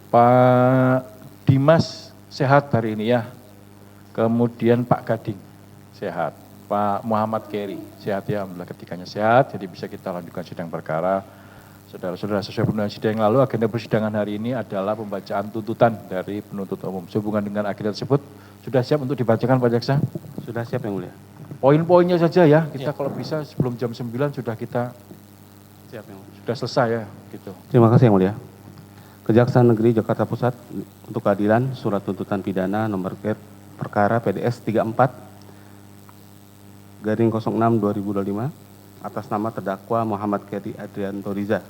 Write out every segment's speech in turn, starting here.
Pak Dimas sehat hari ini ya. Kemudian Pak Gading sehat. Pak Muhammad Keri sehat ya, alhamdulillah ketiganya sehat. Jadi bisa kita lanjutkan sidang perkara. Saudara-saudara, sesuai penutupan sidang yang lalu, agenda persidangan hari ini adalah pembacaan tuntutan dari penuntut umum. Sehubungan dengan agenda tersebut, sudah siap untuk dibacakan Pak Jaksa? Sudah siap yang mulia. Poin-poinnya saja ya, kita kalau bisa sebelum jam 9 sudah kita Siap yang mulia. sudah selesai ya. Gitu. Terima kasih yang mulia. Kejaksaan Negeri Jakarta Pusat untuk keadilan surat tuntutan pidana nomor perkara PDS 34/06/2025 atas nama terdakwa Muhammad Keri Adrianto Riza.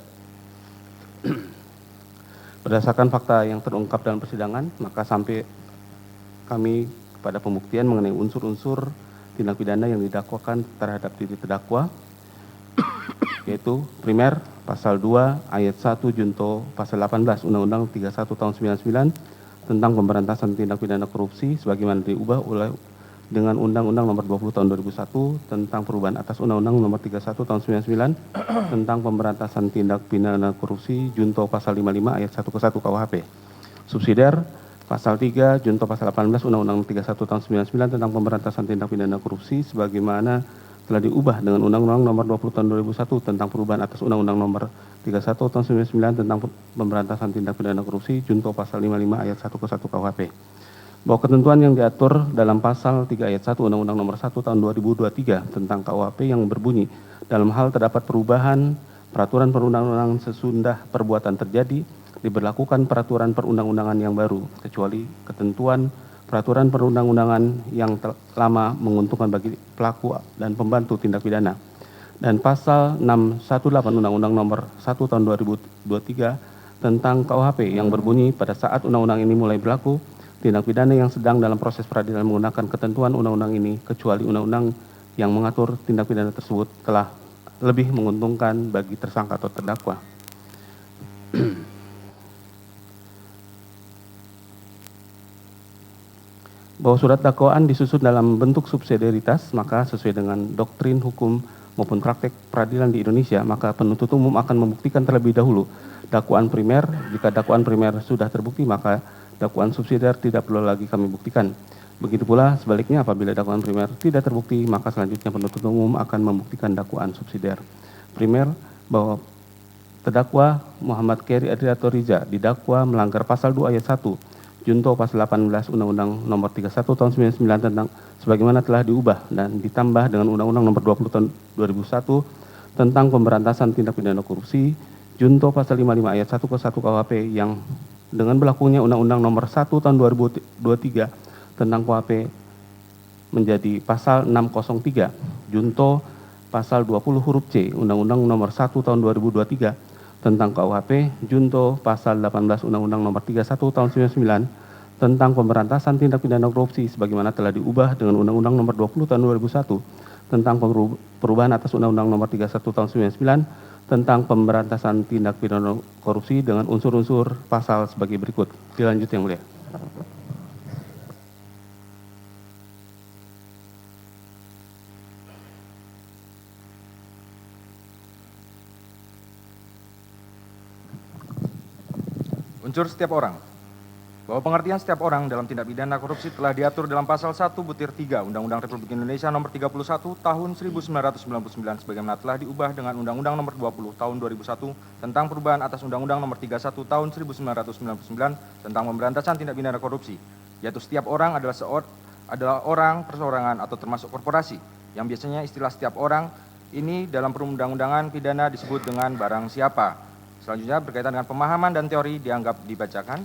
Berdasarkan fakta yang terungkap dalam persidangan, maka sampai kami kepada pembuktian mengenai unsur-unsur tindak pidana yang didakwakan terhadap diri terdakwa, yaitu primer pasal 2 ayat 1 junto pasal 18 Undang-Undang 31 tahun 99 tentang pemberantasan tindak pidana korupsi sebagaimana diubah oleh dengan Undang-Undang nomor 20 tahun 2001 tentang perubahan atas Undang-Undang nomor 31 tahun 99 tentang pemberantasan tindak pidana korupsi junto pasal 55 ayat 1 ke 1 KUHP. Subsidiar pasal 3 junto pasal 18 Undang-Undang 31 tahun 99 tentang pemberantasan tindak pidana korupsi sebagaimana telah diubah dengan Undang-Undang nomor 20 tahun 2001 tentang perubahan atas Undang-Undang nomor 31 tahun 99 tentang pemberantasan tindak pidana korupsi junto pasal 55 ayat 1 ke 1 KUHP. Bahwa ketentuan yang diatur dalam pasal 3 ayat 1 Undang-Undang nomor 1 tahun 2023 tentang KUHP yang berbunyi dalam hal terdapat perubahan peraturan perundang-undangan sesudah perbuatan terjadi diberlakukan peraturan perundang-undangan yang baru kecuali ketentuan peraturan perundang-undangan yang lama menguntungkan bagi pelaku dan pembantu tindak pidana. Dan pasal 618 Undang-Undang nomor 1 tahun 2023 tentang KUHP yang berbunyi pada saat undang-undang ini mulai berlaku, tindak pidana yang sedang dalam proses peradilan menggunakan ketentuan undang-undang ini kecuali undang-undang yang mengatur tindak pidana tersebut telah lebih menguntungkan bagi tersangka atau terdakwa. Bahwa surat dakwaan disusun dalam bentuk subsidiaritas, maka sesuai dengan doktrin hukum maupun praktek peradilan di Indonesia, maka penuntut umum akan membuktikan terlebih dahulu dakwaan primer. Jika dakwaan primer sudah terbukti, maka dakwaan subsidiar tidak perlu lagi kami buktikan. Begitu pula sebaliknya, apabila dakwaan primer tidak terbukti, maka selanjutnya penuntut umum akan membuktikan dakwaan subsidiar. Primer, bahwa terdakwa Muhammad Keri Adrianto Riza didakwa melanggar pasal 2 ayat 1 junto pasal 18 Undang-Undang nomor 31 tahun 99 tentang sebagaimana telah diubah dan ditambah dengan Undang-Undang nomor 20 tahun 2001 tentang pemberantasan tindak pidana korupsi junto pasal 55 ayat 1 ke 1 KUHP yang dengan berlakunya Undang-Undang nomor 1 tahun 2023 tentang KUHP menjadi pasal 603 junto pasal 20 huruf C Undang-Undang nomor 1 tahun 2023 tentang KUHP junto pasal 18 Undang-Undang nomor 31 tahun 99 tentang pemberantasan tindak pidana korupsi sebagaimana telah diubah dengan Undang-Undang nomor 20 tahun 2001 tentang perubahan atas Undang-Undang nomor 31 tahun 99 tentang pemberantasan tindak pidana korupsi dengan unsur-unsur pasal sebagai berikut. Dilanjut yang mulia. Unsur setiap orang. Bahwa pengertian setiap orang dalam tindak pidana korupsi telah diatur dalam pasal 1/3 Undang-Undang Republik Indonesia nomor 31 tahun 1999 sebagaimana telah diubah dengan Undang-Undang nomor 20 tahun 2001 tentang perubahan atas Undang-Undang nomor 31 tahun 1999 tentang pemberantasan tindak pidana korupsi, yaitu setiap orang adalah orang, perseorangan atau termasuk korporasi, yang biasanya istilah setiap orang ini dalam perundang-undangan pidana disebut dengan barang siapa. Selanjutnya berkaitan dengan pemahaman dan teori dianggap dibacakan.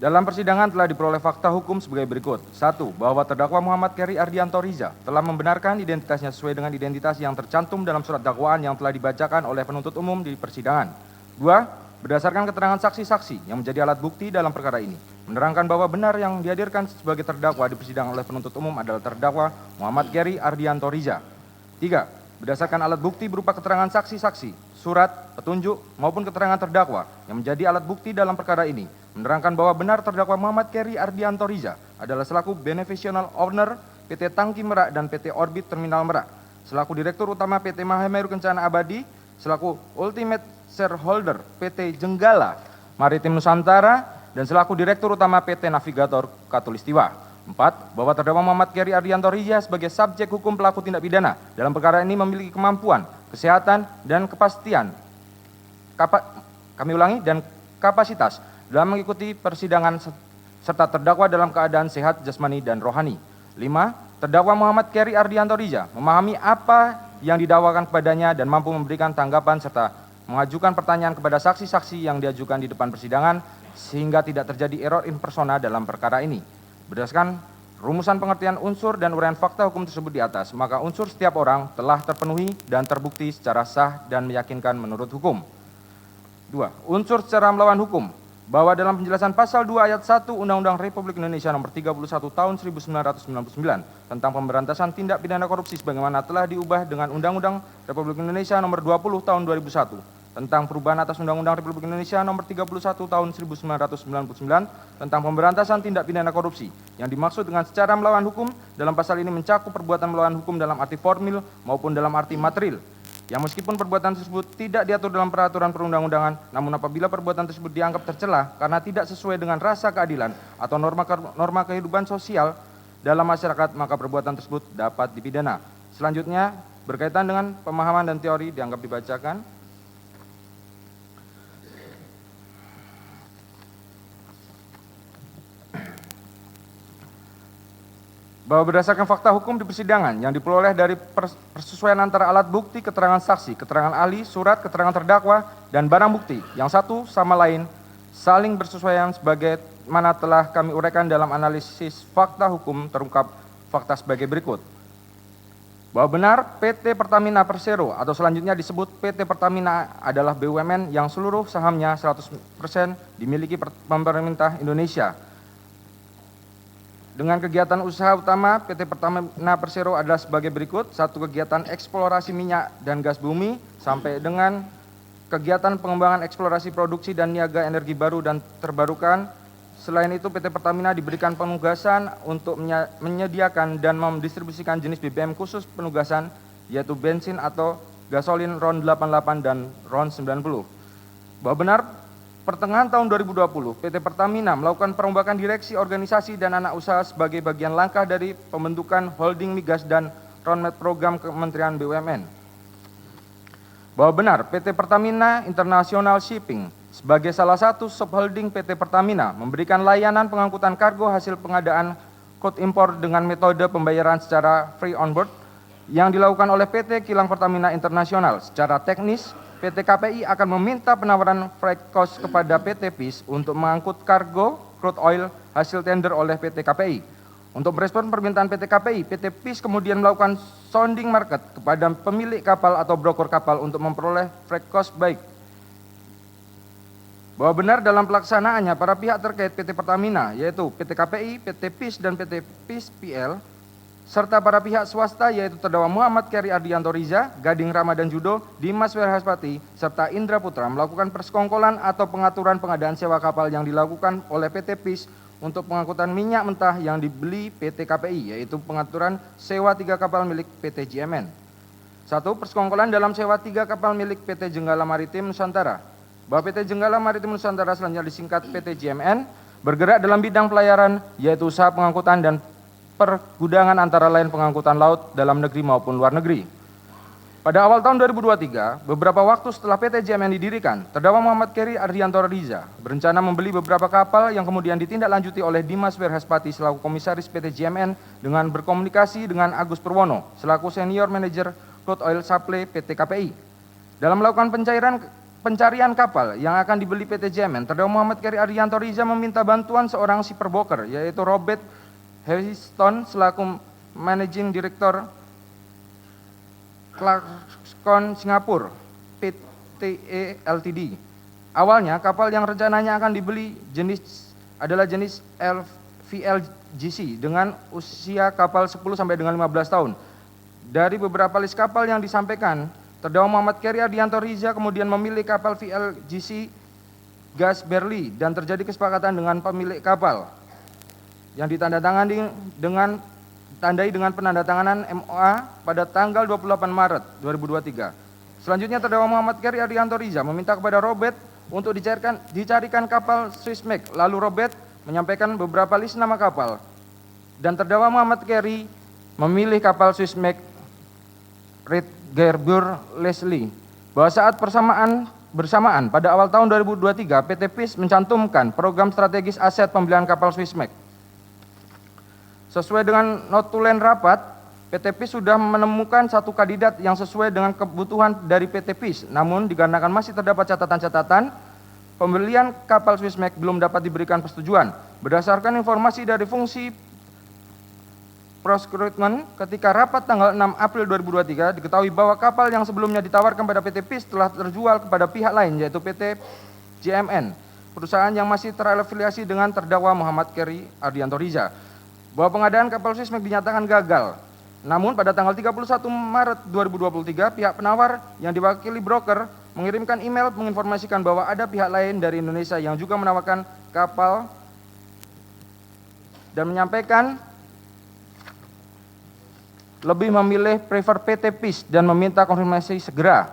Dalam persidangan telah diperoleh fakta hukum sebagai berikut. 1. Bahwa terdakwa Muhammad Keri Ardianto Riza telah membenarkan identitasnya sesuai dengan identitas yang tercantum dalam surat dakwaan yang telah dibacakan oleh penuntut umum di persidangan. 2. Berdasarkan keterangan saksi-saksi yang menjadi alat bukti dalam perkara ini, menerangkan bahwa benar yang dihadirkan sebagai terdakwa di persidangan oleh penuntut umum adalah terdakwa Muhammad Keri Ardianto Riza. 3. Berdasarkan alat bukti berupa keterangan saksi-saksi, surat, petunjuk, maupun keterangan terdakwa yang menjadi alat bukti dalam perkara ini, menerangkan bahwa benar terdakwa Muhammad Keri Ardianto Riza adalah selaku beneficial owner PT Tangki Merak dan PT Orbit Terminal Merak, selaku Direktur Utama PT Mahameru Kencana Abadi, selaku Ultimate Shareholder PT Jenggala Maritim Nusantara dan selaku Direktur Utama PT Navigator Katulistiwa. 4. Bahwa terdakwa Muhammad Keri Ardianto Rija sebagai subjek hukum pelaku tindak pidana dalam perkara ini memiliki kemampuan, kesehatan, dan kepastian. Dan kapasitas dalam mengikuti persidangan serta terdakwa dalam keadaan sehat jasmani dan rohani. 5. Terdakwa Muhammad Keri Ardianto Rija memahami apa yang didakwakan kepadanya dan mampu memberikan tanggapan serta mengajukan pertanyaan kepada saksi-saksi yang diajukan di depan persidangan sehingga tidak terjadi error in persona dalam perkara ini. Berdasarkan rumusan pengertian unsur dan uraian fakta hukum tersebut di atas, maka unsur setiap orang telah terpenuhi dan terbukti secara sah dan meyakinkan menurut hukum. 2. Unsur secara melawan hukum, bahwa dalam penjelasan pasal 2 ayat 1 Undang-Undang Republik Indonesia nomor 31 tahun 1999 tentang pemberantasan tindak pidana korupsi sebagaimana telah diubah dengan Undang-Undang Republik Indonesia nomor 20 tahun 2001 tentang perubahan atas Undang-Undang Republik Indonesia nomor 31 tahun 1999 tentang pemberantasan tindak pidana korupsi. Yang dimaksud dengan secara melawan hukum dalam pasal ini mencakup perbuatan melawan hukum dalam arti formil maupun dalam arti material. Yang meskipun perbuatan tersebut tidak diatur dalam peraturan perundang-undangan, namun apabila perbuatan tersebut dianggap tercela karena tidak sesuai dengan rasa keadilan atau norma kehidupan sosial dalam masyarakat, maka perbuatan tersebut dapat dipidana. Selanjutnya, berkaitan dengan pemahaman dan teori dianggap dibacakan. Bahwa berdasarkan fakta hukum di persidangan yang diperoleh dari persesuaian antara alat bukti, keterangan saksi, keterangan ahli, surat, keterangan terdakwa, dan barang bukti yang satu sama lain saling bersesuaian sebagaimana telah kami uraikan dalam analisis fakta hukum terungkap fakta sebagai berikut. Bahwa benar PT Pertamina Persero atau selanjutnya disebut PT Pertamina adalah BUMN yang seluruh sahamnya 100% dimiliki pemerintah Indonesia. Dengan kegiatan usaha utama PT Pertamina Persero adalah sebagai berikut. 1. Kegiatan eksplorasi minyak dan gas bumi sampai dengan kegiatan pengembangan eksplorasi produksi dan niaga energi baru dan terbarukan. Selain itu PT Pertamina diberikan penugasan untuk menyediakan dan mendistribusikan jenis BBM khusus penugasan yaitu bensin atau gasolin RON 88 dan RON 90. Bahwa benar pertengahan tahun 2020, PT Pertamina melakukan perombakan direksi organisasi dan anak usaha sebagai bagian langkah dari pembentukan holding migas dan roadmap program Kementerian BUMN. Bahwa benar PT Pertamina International Shipping sebagai salah satu subholding PT Pertamina memberikan layanan pengangkutan kargo hasil pengadaan quote impor dengan metode pembayaran secara free on board yang dilakukan oleh PT Kilang Pertamina International. Secara teknis, PT KPI akan meminta penawaran freight cost kepada PT PIS untuk mengangkut kargo crude oil hasil tender oleh PT KPI. Untuk merespon permintaan PT KPI, PT PIS kemudian melakukan sounding market kepada pemilik kapal atau broker kapal untuk memperoleh freight cost baik. Bahwa benar dalam pelaksanaannya para pihak terkait PT Pertamina yaitu PT KPI, PT PIS dan PT PIS PL serta para pihak swasta yaitu terdakwa Muhammad Keri Ardianto Rija, Gading Ramadan Judo, Dimas Werhaspati, serta Indra Putra melakukan persekongkolan atau pengaturan pengadaan sewa kapal yang dilakukan oleh PT PIS untuk pengangkutan minyak mentah yang dibeli PT KPI, yaitu pengaturan sewa 3 kapal milik PT JMN. 1. Persekongkolan dalam sewa 3 kapal milik PT Jenggala Maritim Nusantara. Bahwa PT Jenggala Maritim Nusantara selanjutnya disingkat PT JMN, bergerak dalam bidang pelayaran, yaitu usaha pengangkutan dan pergudangan antara lain pengangkutan laut dalam negeri maupun luar negeri. Pada awal tahun 2023, beberapa waktu setelah PT JMN didirikan, terdakwa Muhammad Keri Ardianto Rija berencana membeli beberapa kapal yang kemudian ditindaklanjuti oleh Dimas Werhaspati selaku komisaris PT JMN dengan berkomunikasi dengan Agus Purwono selaku senior manager crude oil supply PT KPI. Dalam melakukan pencarian kapal yang akan dibeli PT JMN, terdakwa Muhammad Keri Ardianto Rija meminta bantuan seorang shipper broker yaitu Robert Harrison selaku Managing Director Clarkson Singapore PTE Ltd. Awalnya kapal yang rencananya akan dibeli adalah jenis VLGC dengan usia kapal 10 sampai dengan 15 tahun. Dari beberapa list kapal yang disampaikan, terdakwa Muhammad Keri Ardianto Rija kemudian memilih kapal VLGC Gas Berli dan terjadi kesepakatan dengan pemilik kapal yang ditandatangani dengan penandatanganan MOA pada tanggal 28 Maret 2023. Selanjutnya terdakwa Muhammad Keri Ardianto Riza meminta kepada Robert untuk dicarikan kapal Swissmec. Lalu Robert menyampaikan beberapa list nama kapal. Dan terdakwa Muhammad Keri memilih kapal Swissmec Redgerbur Leslie. Bahwa saat bersamaan pada awal tahun 2023 PT PIS mencantumkan program strategis aset pembelian kapal Swissmec. Sesuai dengan notulen rapat, PT PIS sudah menemukan satu kandidat yang sesuai dengan kebutuhan dari PT PIS. Namun dikarenakan masih terdapat catatan-catatan, pembelian kapal Swissmec belum dapat diberikan persetujuan. Berdasarkan informasi dari fungsi Prosecruitment, ketika rapat tanggal 6 April 2023 diketahui bahwa kapal yang sebelumnya ditawarkan pada PT PIS telah terjual kepada pihak lain, yaitu PT JMN, perusahaan yang masih terafiliasi dengan terdakwa Muhammad Keri Ardianto Riza. Bahwa pengadaan kapal Swissmec dinyatakan gagal. Namun pada tanggal 31 Maret 2023 pihak penawar yang diwakili broker mengirimkan email menginformasikan bahwa ada pihak lain dari Indonesia yang juga menawarkan kapal dan menyampaikan lebih memilih prefer PT PIS dan meminta konfirmasi segera.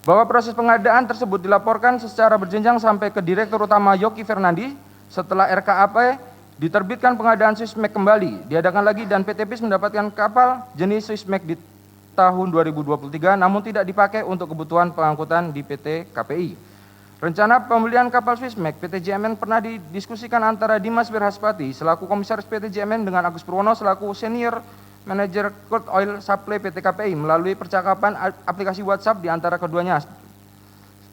Bahwa proses pengadaan tersebut dilaporkan secara berjenjang sampai ke Direktur Utama Yoki Fernandi. Setelah RKAP diterbitkan pengadaan Swissmec kembali, diadakan lagi dan PT PIS mendapatkan kapal jenis Swissmec di tahun 2023 namun tidak dipakai untuk kebutuhan pengangkutan di PT KPI. Rencana pembelian kapal Swissmec PT JMN pernah didiskusikan antara Dimas Wirhaspati selaku Komisaris PT JMN dengan Agus Purwono selaku Senior Manager Crude Oil Supply PT KPI melalui percakapan aplikasi WhatsApp di antara keduanya.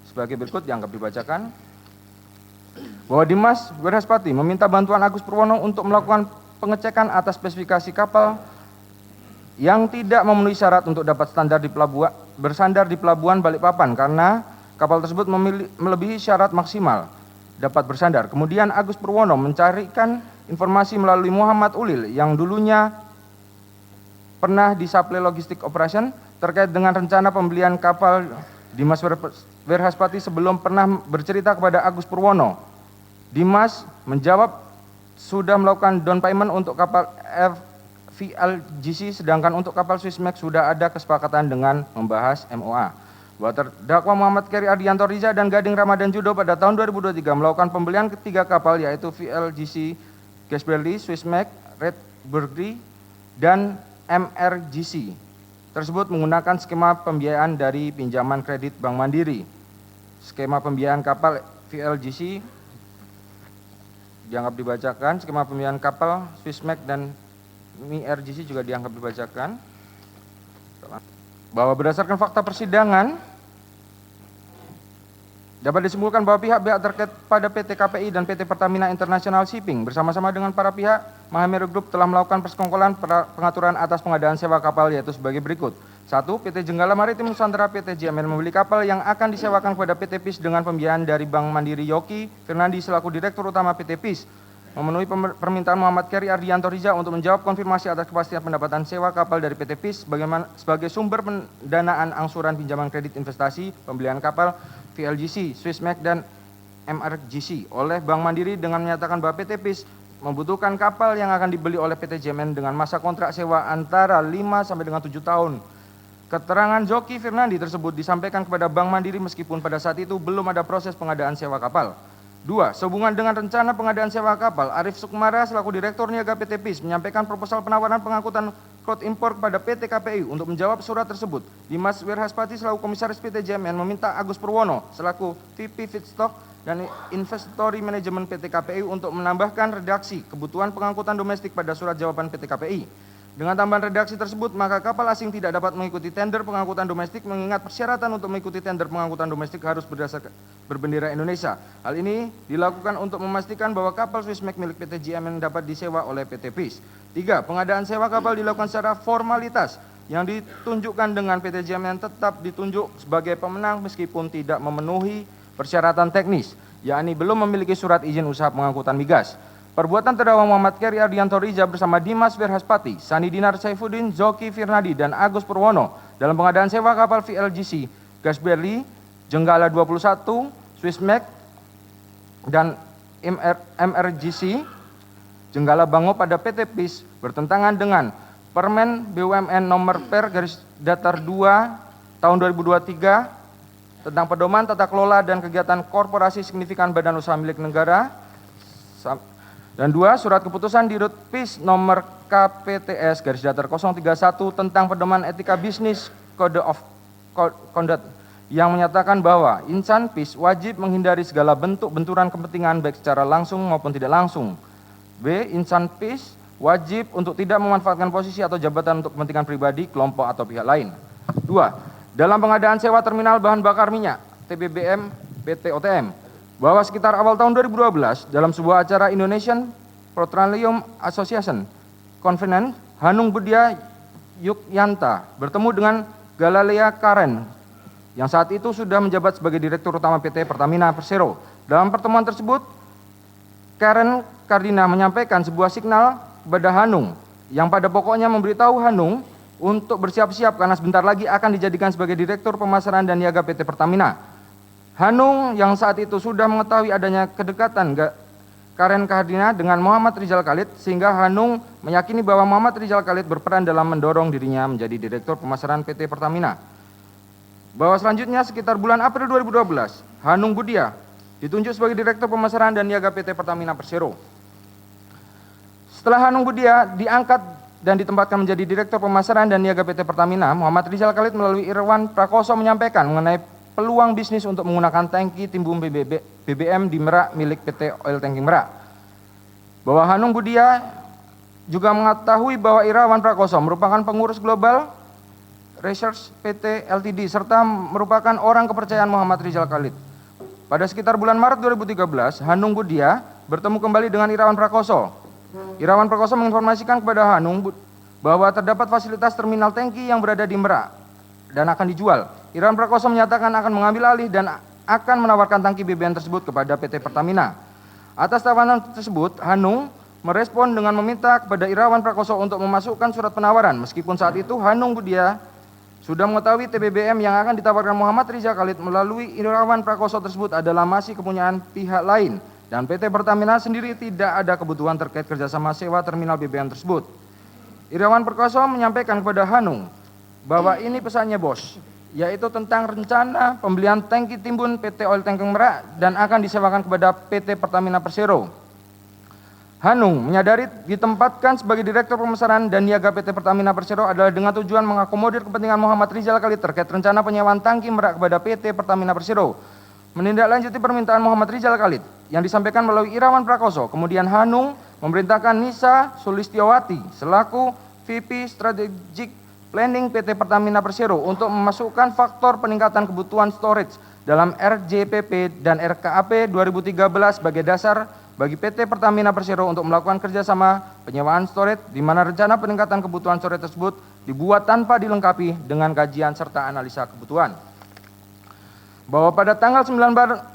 Sebagai berikut dianggap dibacakan. Bahwa Dimas Wirhaspati meminta bantuan Agus Purwono untuk melakukan pengecekan atas spesifikasi kapal yang tidak memenuhi syarat untuk dapat bersandar di pelabuhan Balikpapan karena kapal tersebut melebihi syarat maksimal dapat bersandar. Kemudian Agus Purwono mencarikan informasi melalui Muhammad Ulil yang dulunya pernah di Supply Logistic Operation terkait dengan rencana pembelian kapal. Dimas Wirhaspati sebelum pernah bercerita kepada Agus Purwono. Dimas menjawab sudah melakukan down payment untuk kapal VLGC sedangkan untuk kapal Swissmec sudah ada kesepakatan dengan membahas MOA. Bahwa terdakwa Muhammad Keri Ardianto Riza dan Gading Ramadan Judo pada tahun 2023 melakukan pembelian ketiga kapal yaitu VLGC Gasberly, Swissmec, Redgerbur dan MRGC tersebut menggunakan skema pembiayaan dari pinjaman kredit Bank Mandiri. Skema pembiayaan kapal VLGC dianggap dibacakan, skema pembiayaan kapal Swissmec dan MRGC juga dianggap dibacakan. Bahwa berdasarkan fakta persidangan dapat disimpulkan bahwa pihak-pihak terkait pada PT KPI dan PT Pertamina International Shipping bersama-sama dengan para pihak Mahameru Group telah melakukan persekongkolan pengaturan atas pengadaan sewa kapal yaitu sebagai berikut. 1. PT Jenggala Maritim Nusantara PT JMN membeli kapal yang akan disewakan kepada PT PIS dengan pembiayaan dari Bank Mandiri Yoki Fernandi selaku Direktur Utama PT PIS. Memenuhi permintaan Muhammad Keri Ardianto Riza untuk menjawab konfirmasi atas kepastian pendapatan sewa kapal dari PT PIS sebagai sumber pendanaan angsuran pinjaman kredit investasi pembelian kapal VLGC, Swissmec dan MRGC oleh Bank Mandiri dengan menyatakan bahwa PT PIS membutuhkan kapal yang akan dibeli oleh PT JMN dengan masa kontrak sewa antara 5 sampai dengan 7 tahun. Keterangan Joki Fernandi tersebut disampaikan kepada Bank Mandiri meskipun pada saat itu belum ada proses pengadaan sewa kapal. 2. Sehubungan dengan rencana pengadaan sewa kapal, Arif Sukmara selaku Direktur Niaga PT PIS menyampaikan proposal penawaran pengangkutan crude impor kepada PT KPI untuk menjawab surat tersebut. Dimas Wirhaspati selaku Komisaris PT JMN meminta Agus Purwono selaku VP Feedstock dan Inventory Management PT KPI untuk menambahkan redaksi kebutuhan pengangkutan domestik pada surat jawaban PT KPI. Dengan tambahan redaksi tersebut, maka kapal asing tidak dapat mengikuti tender pengangkutan domestik mengingat persyaratan untuk mengikuti tender pengangkutan domestik harus berdasarkan berbendera Indonesia. Hal ini dilakukan untuk memastikan bahwa kapal Swissmec milik PT JMN dapat disewa oleh PT PIS. 3. Pengadaan sewa kapal dilakukan secara formalitas yang ditunjukkan dengan PT JMN tetap ditunjuk sebagai pemenang meskipun tidak memenuhi persyaratan teknis, yakni belum memiliki surat izin usaha pengangkutan migas. Perbuatan terdakwa Muhammad Keri Ardianto Riza bersama Dimas Wirhaspati, Sani Dinar Saifuddin, Zoki Firnadi, dan Agus Purwono dalam pengadaan sewa kapal VLGC, Gasberly, Jenggala 21, Swissmec, dan MRGC, Jenggala Bango pada PT PIS bertentangan dengan Permen BUMN nomor per garis datar 2 tahun 2023 tentang pedoman tata kelola dan kegiatan korporasi signifikan badan usaha milik negara. Dan 2, surat keputusan Dirut PIS nomor KPTS/031 tentang pedoman etika bisnis Code of Conduct yang menyatakan bahwa insan PIS wajib menghindari segala bentuk benturan kepentingan baik secara langsung maupun tidak langsung. B, insan PIS wajib untuk tidak memanfaatkan posisi atau jabatan untuk kepentingan pribadi, kelompok atau pihak lain. 2, dalam pengadaan sewa terminal bahan bakar minyak TBBM PT OTM bahwa sekitar awal tahun 2012 dalam sebuah acara Indonesian Petroleum Association Conference, Hanung Budia Yukyanta bertemu dengan Galalea Karen yang saat itu sudah menjabat sebagai Direktur Utama PT Pertamina Persero. Dalam pertemuan tersebut, Karen Kardina menyampaikan sebuah signal kepada Hanung yang pada pokoknya memberitahu Hanung untuk bersiap-siap karena sebentar lagi akan dijadikan sebagai Direktur Pemasaran dan Niaga PT Pertamina. Hanung yang saat itu sudah mengetahui adanya kedekatan Karen Kardina dengan Muhammad Rizal Khalid sehingga Hanung meyakini bahwa Muhammad Rizal Khalid berperan dalam mendorong dirinya menjadi Direktur Pemasaran PT Pertamina. Bahwa selanjutnya sekitar bulan April 2012, Hanung Budia ditunjuk sebagai Direktur Pemasaran dan Niaga PT Pertamina Persero. Setelah Hanung Budia diangkat dan ditempatkan menjadi Direktur Pemasaran dan Niaga PT Pertamina, Muhammad Rizal Khalid melalui Irwan Prakoso menyampaikan mengenai peluang bisnis untuk menggunakan tangki timbun BBM di Merak milik PT Oil Tanking Merak. Bahwa Hanung Budia juga mengetahui bahwa Irawan Prakoso merupakan pengurus global Research PT Ltd serta merupakan orang kepercayaan Muhammad Rizal Khalid. Pada sekitar bulan Maret 2013, Hanung Budia bertemu kembali dengan Irawan Prakoso. Irawan Prakoso menginformasikan kepada Hanung bahwa terdapat fasilitas terminal tangki yang berada di Merak dan akan dijual. Irawan Prakoso menyatakan akan mengambil alih dan akan menawarkan tangki BBM tersebut kepada PT Pertamina. Atas tawaran tersebut, Hanung merespon dengan meminta kepada Irawan Prakoso untuk memasukkan surat penawaran. Meskipun saat itu Hanung Budia sudah mengetahui TBBM yang akan ditawarkan Muhammad Rizal Khalid melalui Irawan Prakoso tersebut adalah masih kepunyaan pihak lain dan PT Pertamina sendiri tidak ada kebutuhan terkait kerjasama sewa terminal BBM tersebut. Irawan Prakoso menyampaikan kepada Hanung bahwa ini pesannya bos, yaitu tentang rencana pembelian tangki timbun PT Oil Tanking Merak dan akan disewakan kepada PT Pertamina Persero. Hanung menyadari ditempatkan sebagai Direktur Pemasaran dan Niaga PT Pertamina Persero adalah dengan tujuan mengakomodir kepentingan Muhammad Rizal Khalid terkait rencana penyewaan tangki Merak kepada PT Pertamina Persero. Menindaklanjuti permintaan Muhammad Rizal Khalid yang disampaikan melalui Irawan Prakoso, kemudian Hanung memerintahkan Nisa Sulistiawati selaku VP Strategic Planning PT Pertamina Persero untuk memasukkan faktor peningkatan kebutuhan storage dalam RJPP dan RKAP 2013 sebagai dasar bagi PT Pertamina Persero untuk melakukan kerjasama penyewaan storage di mana rencana peningkatan kebutuhan storage tersebut dibuat tanpa dilengkapi dengan kajian serta analisa kebutuhan. Bahwa pada tanggal 19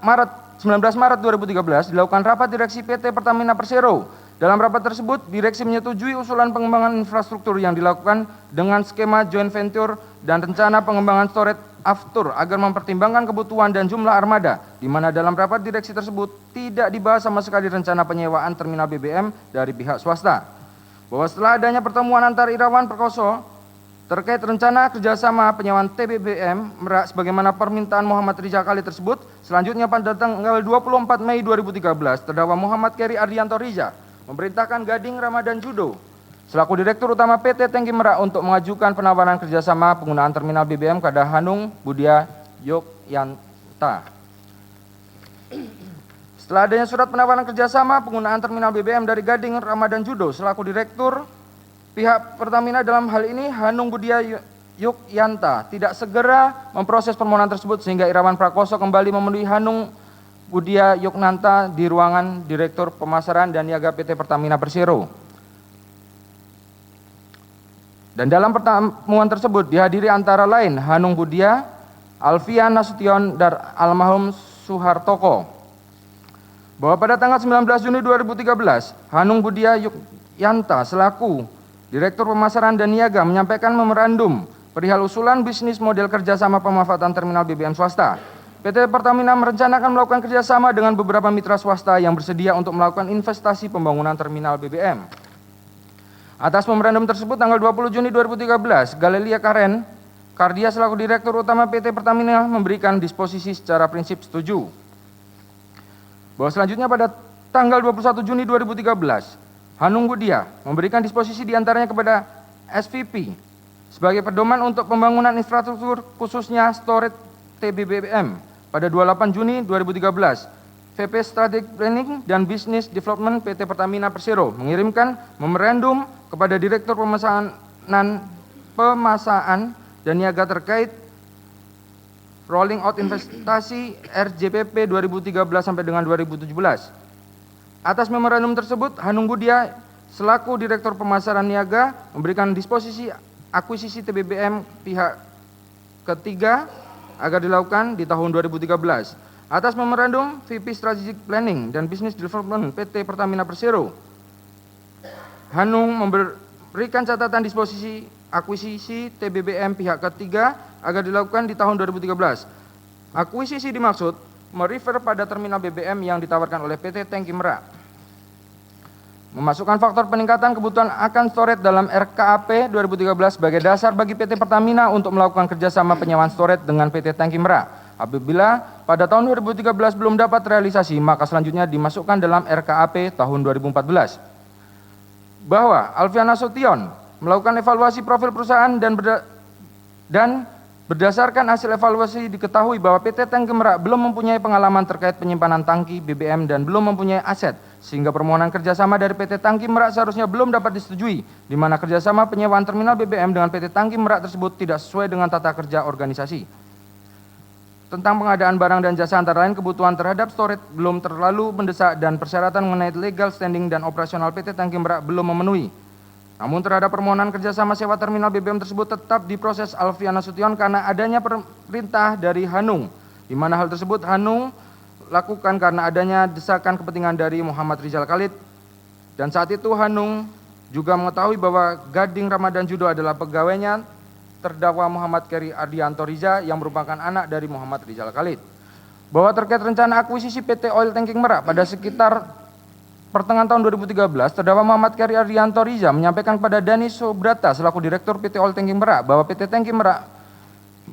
Maret 2013 dilakukan rapat direksi PT Pertamina Persero. Dalam rapat tersebut, direksi menyetujui usulan pengembangan infrastruktur yang dilakukan dengan skema joint venture dan rencana pengembangan storage after agar mempertimbangkan kebutuhan dan jumlah armada, di mana dalam rapat direksi tersebut tidak dibahas sama sekali rencana penyewaan terminal BBM dari pihak swasta. Bahwa setelah adanya pertemuan antara Irawan Prakoso terkait rencana kerjasama penyewaan TBBM Merak sebagaimana permintaan Muhammad Rizal Khalid tersebut, selanjutnya pada tanggal 24 Mei 2013, terdakwa Muhammad Keri Ardianto Riza memerintahkan Gading Ramadan Judo selaku Direktur Utama PT Tangki Merak untuk mengajukan penawaran kerjasama penggunaan terminal BBM kepada Hanung Budia Yukyanta. Setelah adanya surat penawaran kerjasama penggunaan terminal BBM dari Gading Ramadan Judo selaku Direktur pihak Pertamina, dalam hal ini Hanung Budia Yukyanta tidak segera memproses permohonan tersebut sehingga Irawan Prakoso kembali memenuhi Hanung Budia Yukyanta di ruangan Direktur Pemasaran dan Niaga PT Pertamina Persero. Dan dalam pertemuan tersebut dihadiri antara lain Hanung Budia, Alfian Nasution, dan almarhum Suhartoko. Bahwa pada tanggal 19 Juni 2013, Hanung Budia Yukyanta selaku Direktur Pemasaran dan Niaga menyampaikan memorandum perihal usulan bisnis model kerjasama pemanfaatan terminal BBM swasta. PT Pertamina merencanakan melakukan kerjasama dengan beberapa mitra swasta yang bersedia untuk melakukan investasi pembangunan terminal BBM. Atas memorandum tersebut, tanggal 20 Juni 2013, Galalea Kardia selaku Direktur Utama PT Pertamina memberikan disposisi secara prinsip setuju. Bahwa selanjutnya pada tanggal 21 Juni 2013, Hanung Budia memberikan disposisi diantaranya kepada SVP sebagai pedoman untuk pembangunan infrastruktur khususnya storage TBBM pada 28 Juni 2013. VP Strategic Planning dan Business Development PT Pertamina Persero mengirimkan memorandum kepada Direktur Pemasaan dan Niaga terkait Rolling Out Investasi RJPP 2013 sampai dengan 2017. Atas memorandum tersebut, Hanung Budia selaku Direktur Pemasaran Niaga memberikan disposisi akuisisi TBBM pihak ketiga agar dilakukan di tahun 2013. Atas memorandum VP Strategic Planning dan Business Development PT Pertamina Persero, Hanung memberikan catatan disposisi akuisisi TBBM pihak ketiga agar dilakukan di tahun 2013. Akuisisi dimaksud merefer pada terminal BBM yang ditawarkan oleh PT Tangki Merak. Memasukkan faktor peningkatan kebutuhan akan storage dalam RKAP 2013 sebagai dasar bagi PT Pertamina untuk melakukan kerjasama penyewaan storage dengan PT Tangki Merak. Apabila pada tahun 2013 belum dapat realisasi, maka selanjutnya dimasukkan dalam RKAP tahun 2014. Bahwa Alfian Nasution melakukan evaluasi profil perusahaan dan berdasarkan hasil evaluasi diketahui bahwa PT Tangki Merak belum mempunyai pengalaman terkait penyimpanan tangki BBM dan belum mempunyai aset, sehingga permohonan kerjasama dari PT Tangki Merak seharusnya belum dapat disetujui, di mana kerjasama penyewaan terminal BBM dengan PT Tangki Merak tersebut tidak sesuai dengan tata kerja organisasi. Tentang pengadaan barang dan jasa antara lain kebutuhan terhadap storage belum terlalu mendesak dan persyaratan mengenai legal standing dan operasional PT Tangki Merak belum memenuhi. Namun terhadap permohonan kerjasama sewa terminal BBM tersebut tetap diproses Alfian Nasution karena adanya perintah dari Hanung, di mana hal tersebut Hanung lakukan karena adanya desakan kepentingan dari Muhammad Rizal Khalid. Dan saat itu Hanung juga mengetahui bahwa Gading Ramadan Judo adalah pegawainya terdakwa Muhammad Keri Ardianto Riza yang merupakan anak dari Muhammad Rizal Khalid. Bahwa terkait rencana akuisisi PT Oil Tanking Merak pada sekitar pertengahan tahun 2013, terdakwa Muhammad Keri Ardianto Riza menyampaikan kepada Dani Subrata selaku Direktur PT Oil Tanking Merak bahwa PT Tangki Merak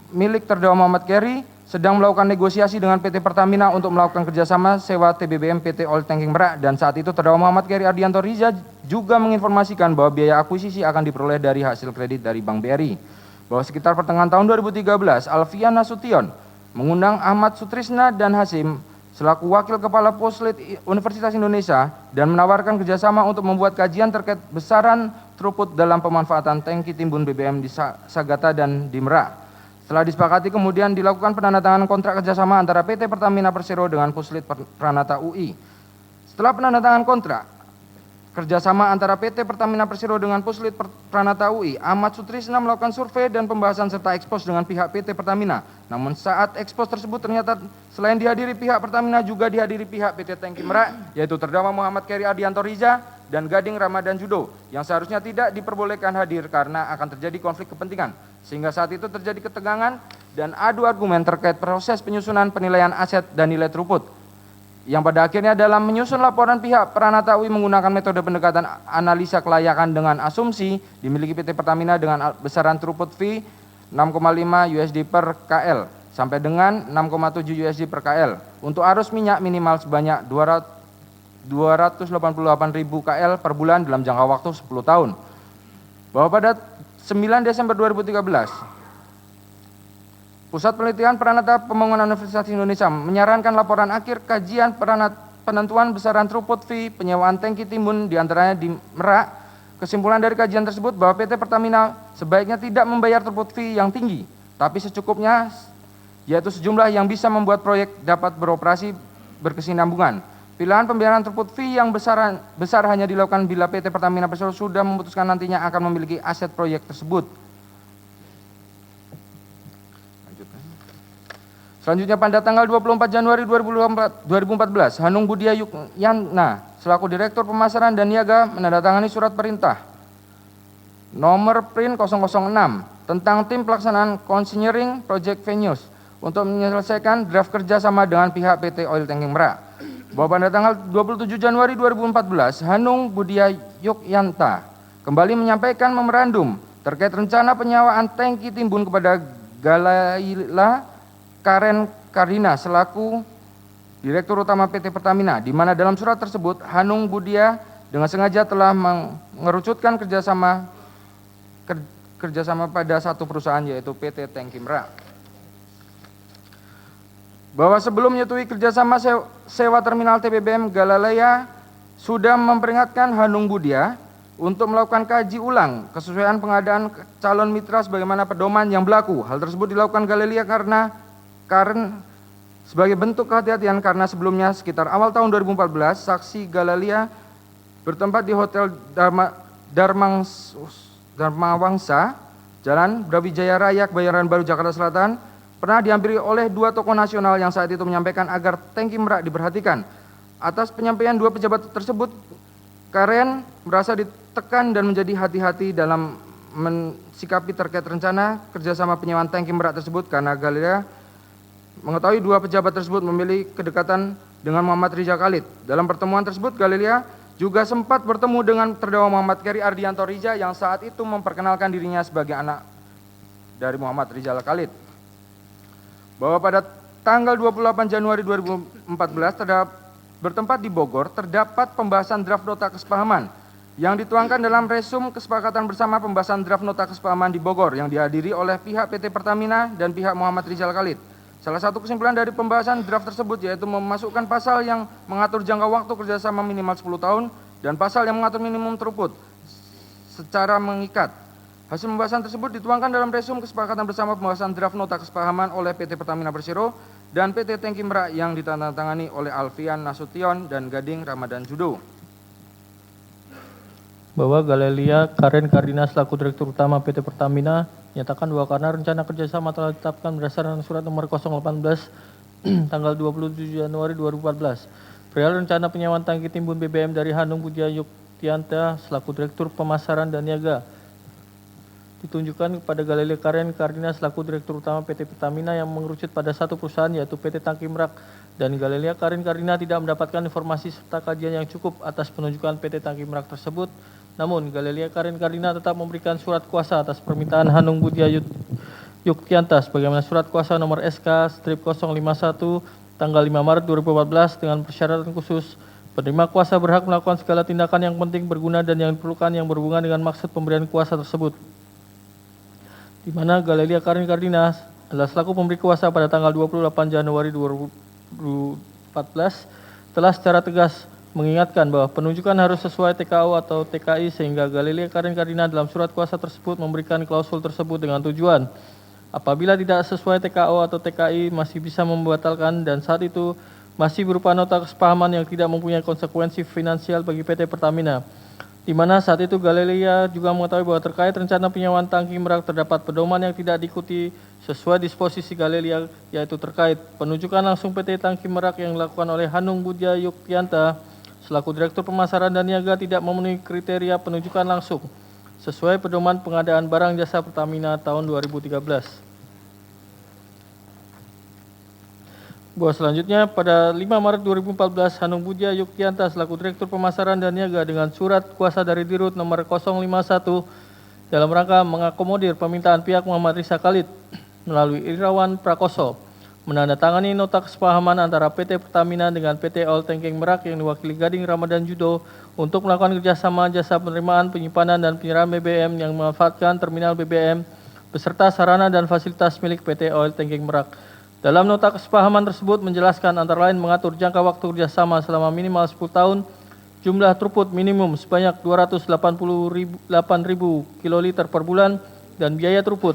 milik terdakwa Muhammad Keri sedang melakukan negosiasi dengan PT Pertamina untuk melakukan kerjasama sewa TBBM PT Oil Tanking Merak, dan saat itu terdakwa Muhammad Keri Ardianto Riza juga menginformasikan bahwa biaya akuisisi akan diperoleh dari hasil kredit dari Bank BRI. Bahwa sekitar pertengahan tahun 2013, Alfian Nasution mengundang Ahmad Sutrisna dan Hasim selaku Wakil Kepala Puslit Universitas Indonesia dan menawarkan kerjasama untuk membuat kajian terkait besaran throughput dalam pemanfaatan tangki timbun BBM di Sagata dan di Merak. Setelah disepakati kemudian dilakukan penandatanganan kontrak kerjasama antara PT Pertamina Persero dengan Puslit Pranata UI. Setelah penandatanganan kontrak kerjasama antara PT Pertamina Persero dengan Puslit Pranata UI, Ahmad Sutrisna melakukan survei dan pembahasan serta ekspos dengan pihak PT Pertamina. Namun saat ekspos tersebut ternyata selain dihadiri pihak Pertamina juga dihadiri pihak PT Tangki Merak, yaitu terdakwa Muhammad Keri Ardianto Riza dan Gading Ramadan Judo, yang seharusnya tidak diperbolehkan hadir karena akan terjadi konflik kepentingan. Sehingga saat itu terjadi ketegangan dan adu argumen terkait proses penyusunan penilaian aset dan nilai throughput, yang pada akhirnya dalam menyusun laporan pihak Pranata UI menggunakan metode pendekatan analisa kelayakan dengan asumsi dimiliki PT Pertamina dengan besaran throughput fee 6,5 USD per KL sampai dengan 6,7 USD per KL untuk arus minyak minimal sebanyak 288.000 KL per bulan dalam jangka waktu 10 tahun. Bahwa pada 9 Desember 2013, Pusat Penelitian Pranata Pembangunan Universitas Indonesia menyarankan laporan akhir kajian penentuan besaran throughput fee penyewaan tangki timbun diantaranya di Merak. Kesimpulan dari kajian tersebut bahwa PT Pertamina sebaiknya tidak membayar throughput fee yang tinggi, tapi secukupnya, yaitu sejumlah yang bisa membuat proyek dapat beroperasi berkesinambungan. Pilihan pembayaran throughput fee yang besar hanya dilakukan bila PT Pertamina Persero sudah memutuskan nantinya akan memiliki aset proyek tersebut. Selanjutnya pada tanggal 24 Januari 2014, Hanung Budia Yukyana selaku Direktur Pemasaran dan Niaga menandatangani surat perintah nomor print 006 tentang tim pelaksanaan Consigning Project Venues untuk menyelesaikan draft kerjasama dengan pihak PT Oil Tanking Merak. Bahwa pada tanggal 27 Januari 2014, Hanung Budia Yukyanta kembali menyampaikan memorandum terkait rencana penyewaan tangki timbun kepada Galaila Karen Kardina selaku Direktur Utama PT Pertamina, di mana dalam surat tersebut Hanung Budia dengan sengaja telah mengerucutkan kerjasama pada satu perusahaan yaitu PT Tangki Merak. Bahwa sebelum menyetujui kerjasama sewa terminal TBBM Galilea sudah memperingatkan Hanung Budia untuk melakukan kaji ulang kesesuaian pengadaan calon mitra sebagaimana pedoman yang berlaku. Hal tersebut dilakukan Galilea karena sebagai bentuk kehati-hatian karena sebelumnya sekitar awal tahun 2014 saksi Galilea bertempat di Hotel Dharmawangsa, Jalan Brawijaya Raya, Kebayoran Baru, Jakarta Selatan, pernah dihampiri oleh dua tokoh nasional yang saat itu menyampaikan agar Tangki Merak diperhatikan. Atas penyampaian dua pejabat tersebut, Karen merasa ditekan dan menjadi hati-hati dalam mensikapi terkait rencana kerjasama penyewaan Tangki Merak tersebut karena Galilea mengetahui dua pejabat tersebut memiliki kedekatan dengan Muhammad Rizal Khalid. Dalam pertemuan tersebut, Galilea juga sempat bertemu dengan terdakwa Muhammad Keri Ardianto Riza yang saat itu memperkenalkan dirinya sebagai anak dari Muhammad Rizal Khalid. Bahwa pada tanggal 28 Januari 2014 bertempat di Bogor terdapat pembahasan draft nota kesepahaman yang dituangkan dalam resum kesepakatan bersama pembahasan draft nota kesepahaman di Bogor yang dihadiri oleh pihak PT Pertamina dan pihak Muhammad Rizal Khalid. Salah satu kesimpulan dari pembahasan draft tersebut yaitu memasukkan pasal yang mengatur jangka waktu kerjasama minimal 10 tahun dan pasal yang mengatur minimum throughput secara mengikat. Hasil pembahasan tersebut dituangkan dalam resum kesepakatan bersama pembahasan draft nota kesepahaman oleh PT Pertamina Persero dan PT Tangki Merak yang ditandatangani oleh Alfian Nasution dan Gading Ramadan Judo. Bahwa Galilea Karen Kardina selaku Direktur Utama PT Pertamina menyatakan bahwa karena rencana kerjasama telah ditetapkan berdasarkan surat nomor 018 tanggal 27 Januari 2014 perihal rencana penyewaan tangki timbun BBM dari Hanung Budia Yuktianta selaku Direktur Pemasaran dan Niaga ditunjukkan kepada Galilea Karen Kardina selaku Direktur Utama PT Pertamina yang mengerucut pada satu perusahaan yaitu PT Tangki Merak dan Galilea Karen Kardina tidak mendapatkan informasi serta kajian yang cukup atas penunjukan PT Tangki Merak tersebut. Namun Galilea Karen Kardina tetap memberikan surat kuasa atas permintaan Hanung Budia Yuktianta sebagaimana surat kuasa nomor SK-051 tanggal 5 Maret 2014 dengan persyaratan khusus penerima kuasa berhak melakukan segala tindakan yang penting, berguna dan yang diperlukan yang berhubungan dengan maksud pemberian kuasa tersebut. Di mana Galilea Karen Kardina adalah selaku pemberi kuasa pada tanggal 28 Januari 2014 telah secara tegas mengingatkan bahwa penunjukan harus sesuai TKO atau TKI sehingga Galilea Karen Kardina dalam surat kuasa tersebut memberikan klausul tersebut dengan tujuan apabila tidak sesuai TKO atau TKI masih bisa membatalkan dan saat itu masih berupa nota kesepahaman yang tidak mempunyai konsekuensi finansial bagi PT Pertamina. Di mana saat itu Galilea juga mengetahui bahwa terkait rencana penyewaan Tangki Merak terdapat pedoman yang tidak diikuti sesuai disposisi Galilea yaitu terkait penunjukan langsung PT Tangki Merak yang dilakukan oleh Hanung Budia Yuktianta selaku Direktur Pemasaran dan Niaga tidak memenuhi kriteria penunjukan langsung sesuai pedoman pengadaan barang jasa Pertamina tahun 2013. Bahwa selanjutnya pada 5 Maret 2014 Hanung Budia Yuktianta selaku Direktur Pemasaran dan Niaga dengan surat kuasa dari Dirut nomor 051 dalam rangka mengakomodir permintaan pihak Muhammad Rizal Khalid melalui Irawan Prakoso menandatangani nota kesepahaman antara PT Pertamina dengan PT Oil Tangki Merak yang diwakili Gading Ramadan Judo untuk melakukan kerjasama jasa penerimaan, penyimpanan, dan penyerahan BBM yang memanfaatkan terminal BBM beserta sarana dan fasilitas milik PT Oil Tangki Merak. Dalam nota kesepahaman tersebut menjelaskan antara lain mengatur jangka waktu kerjasama selama minimal 10 tahun, jumlah throughput minimum sebanyak 288.000 kiloliter per bulan, dan biaya throughput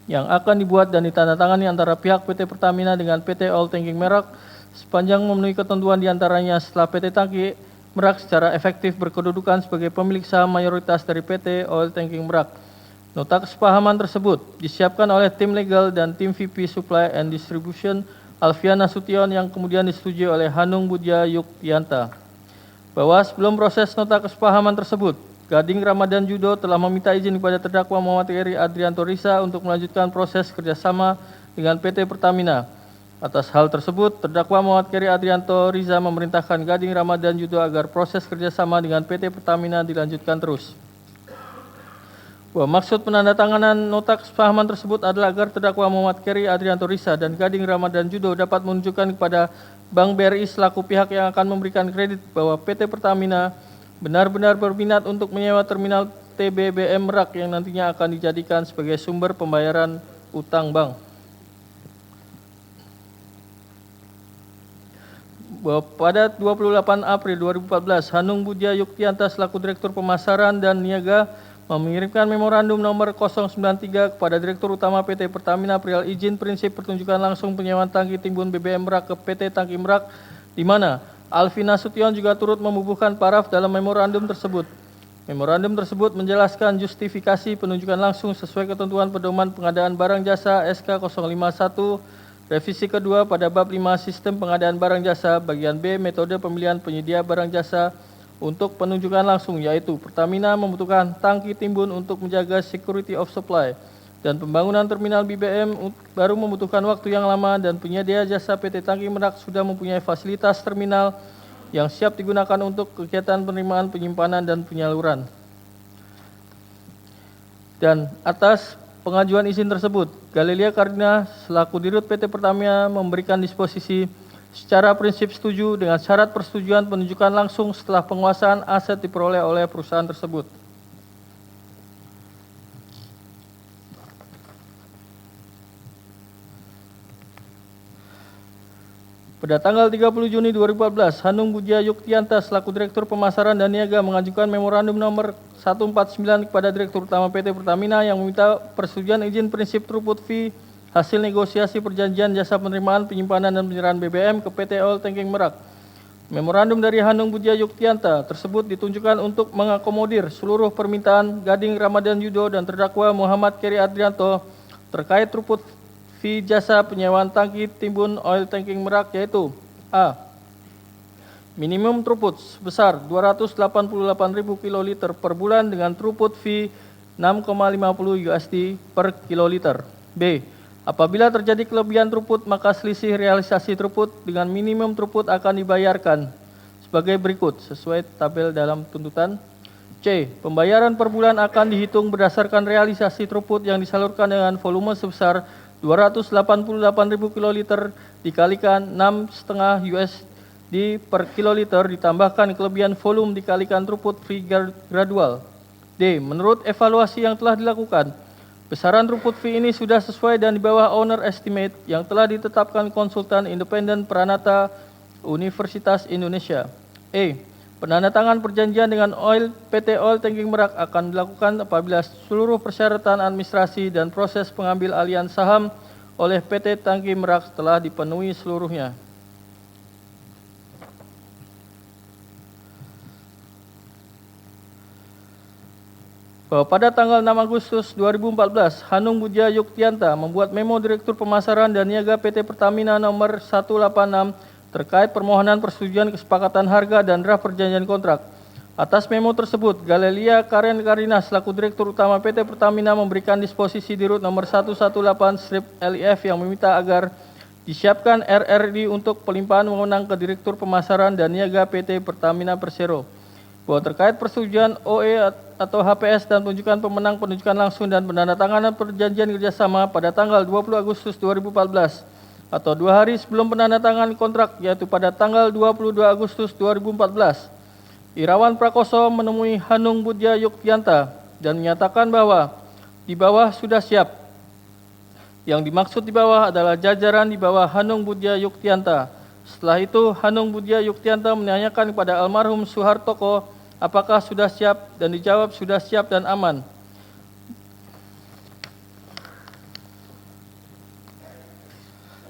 yang akan dibuat dan ditandatangani antara pihak PT Pertamina dengan PT Oil Tangki Merak sepanjang memenuhi ketentuan diantaranya setelah PT Tangki Merak secara efektif berkedudukan sebagai pemilik saham mayoritas dari PT Oil Tangki Merak. Nota kesepahaman tersebut disiapkan oleh tim legal dan tim VP Supply and Distribution Alfian Nasution yang kemudian disetujui oleh Hanung Budia Yuktianta. Bahwa sebelum proses nota kesepahaman tersebut, Gading Ramadan Judo telah meminta izin kepada terdakwa Muhammad Keri Ardianto Riza untuk melanjutkan proses kerjasama dengan PT Pertamina. Atas hal tersebut, terdakwa Muhammad Keri Ardianto Riza memerintahkan Gading Ramadan Judo agar proses kerjasama dengan PT Pertamina dilanjutkan terus. bahwa maksud penandatanganan nota kesepahaman tersebut adalah agar terdakwa Muhammad Keri Adrianto Risa dan Gading Ramadan Judo dapat menunjukkan kepada Bank BRI selaku pihak yang akan memberikan kredit bahwa PT Pertamina benar-benar berminat untuk menyewa terminal TBBM Merak yang nantinya akan dijadikan sebagai sumber pembayaran utang bank. Bahwa pada 28 April 2014, Hanung Budja Yuktianta selaku Direktur Pemasaran dan Niaga mengirimkan memorandum nomor 093 kepada Direktur Utama PT Pertamina perihal izin prinsip pertunjukan langsung penyewaan tangki timbun BBM Merak ke PT Tangki Merak, di mana Alvin Nasution juga turut membubuhkan paraf dalam memorandum tersebut. Memorandum tersebut menjelaskan justifikasi penunjukan langsung sesuai ketentuan pedoman pengadaan barang jasa SK 051, revisi kedua pada bab 5 sistem pengadaan barang jasa, bagian B metode pemilihan penyedia barang jasa untuk penunjukan langsung, yaitu Pertamina membutuhkan tangki timbun untuk menjaga security of supply, dan pembangunan terminal BBM baru membutuhkan waktu yang lama, dan penyedia jasa PT Tangki Merak sudah mempunyai fasilitas terminal yang siap digunakan untuk kegiatan penerimaan, penyimpanan, dan penyaluran. Dan atas pengajuan izin tersebut, Galelia Kardina selaku Dirut PT Pertamina memberikan disposisi secara prinsip setuju dengan syarat persetujuan penunjukan langsung setelah penguasaan aset diperoleh oleh perusahaan tersebut. Pada tanggal 30 Juni 2014, Hanung Budja Yuktianta selaku Direktur Pemasaran dan Niaga mengajukan memorandum nomor 149 kepada Direktur Utama PT Pertamina yang meminta persetujuan izin prinsip throughput fee hasil negosiasi perjanjian jasa penerimaan, penyimpanan, dan penyerahan BBM ke PT Oil Tanking Merak. Memorandum dari Hanung Budja Yuktianta tersebut ditunjukkan untuk mengakomodir seluruh permintaan Gading Ramadan Judo dan terdakwa Muhammad Keri Adrianto terkait throughput fee jasa penyewaan tangki timbun Oil Tanking Merak, yaitu A. Minimum throughput sebesar 288.000 kiloliter per bulan dengan throughput fee 6,50 USD per kiloliter. B. Apabila terjadi kelebihan throughput, maka selisih realisasi throughput dengan minimum throughput akan dibayarkan sebagai berikut sesuai tabel dalam tuntutan. C. Pembayaran per bulan akan dihitung berdasarkan realisasi throughput yang disalurkan dengan volume sebesar 288.000 kiloliter dikalikan 6,5 USD per kiloliter ditambahkan kelebihan volume dikalikan throughput fee gradual. D. Menurut evaluasi yang telah dilakukan, besaran throughput fee ini sudah sesuai dan di bawah owner estimate yang telah ditetapkan konsultan independen Pranata Universitas Indonesia. E. Penandatangan perjanjian dengan PT Oil Tanking Merak akan dilakukan apabila seluruh persyaratan administrasi dan proses pengambil alihan saham oleh PT Tangki Merak telah dipenuhi seluruhnya. Bahwa pada tanggal 6 Agustus 2014, Hanung Budja Yuktianta membuat memo Direktur Pemasaran dan Niaga PT Pertamina nomor 186 terkait permohonan persetujuan kesepakatan harga dan draft perjanjian kontrak. Atas memo tersebut, Galelia Karen Karina selaku Direktur Utama PT Pertamina memberikan disposisi dirut nomor 118/LIF yang meminta agar disiapkan RRD untuk pelimpahan wewenang ke Direktur Pemasaran dan Niaga PT Pertamina Persero. Bahwa terkait persetujuan OE atau HPS dan penunjukan pemenang penunjukan langsung dan penandatanganan perjanjian kerjasama pada tanggal 20 Agustus 2014 atau 2 hari sebelum penandatanganan kontrak, yaitu pada tanggal 22 Agustus 2014, Irawan Prakoso menemui Hanung Budja Yuktianta dan menyatakan bahwa di bawah sudah siap. Yang dimaksud di bawah adalah jajaran di bawah Hanung Budja Yuktianta. Setelah itu, Hanung Budja Yuktianta menanyakan kepada almarhum Suhartoko apakah sudah siap, dan dijawab sudah siap dan aman.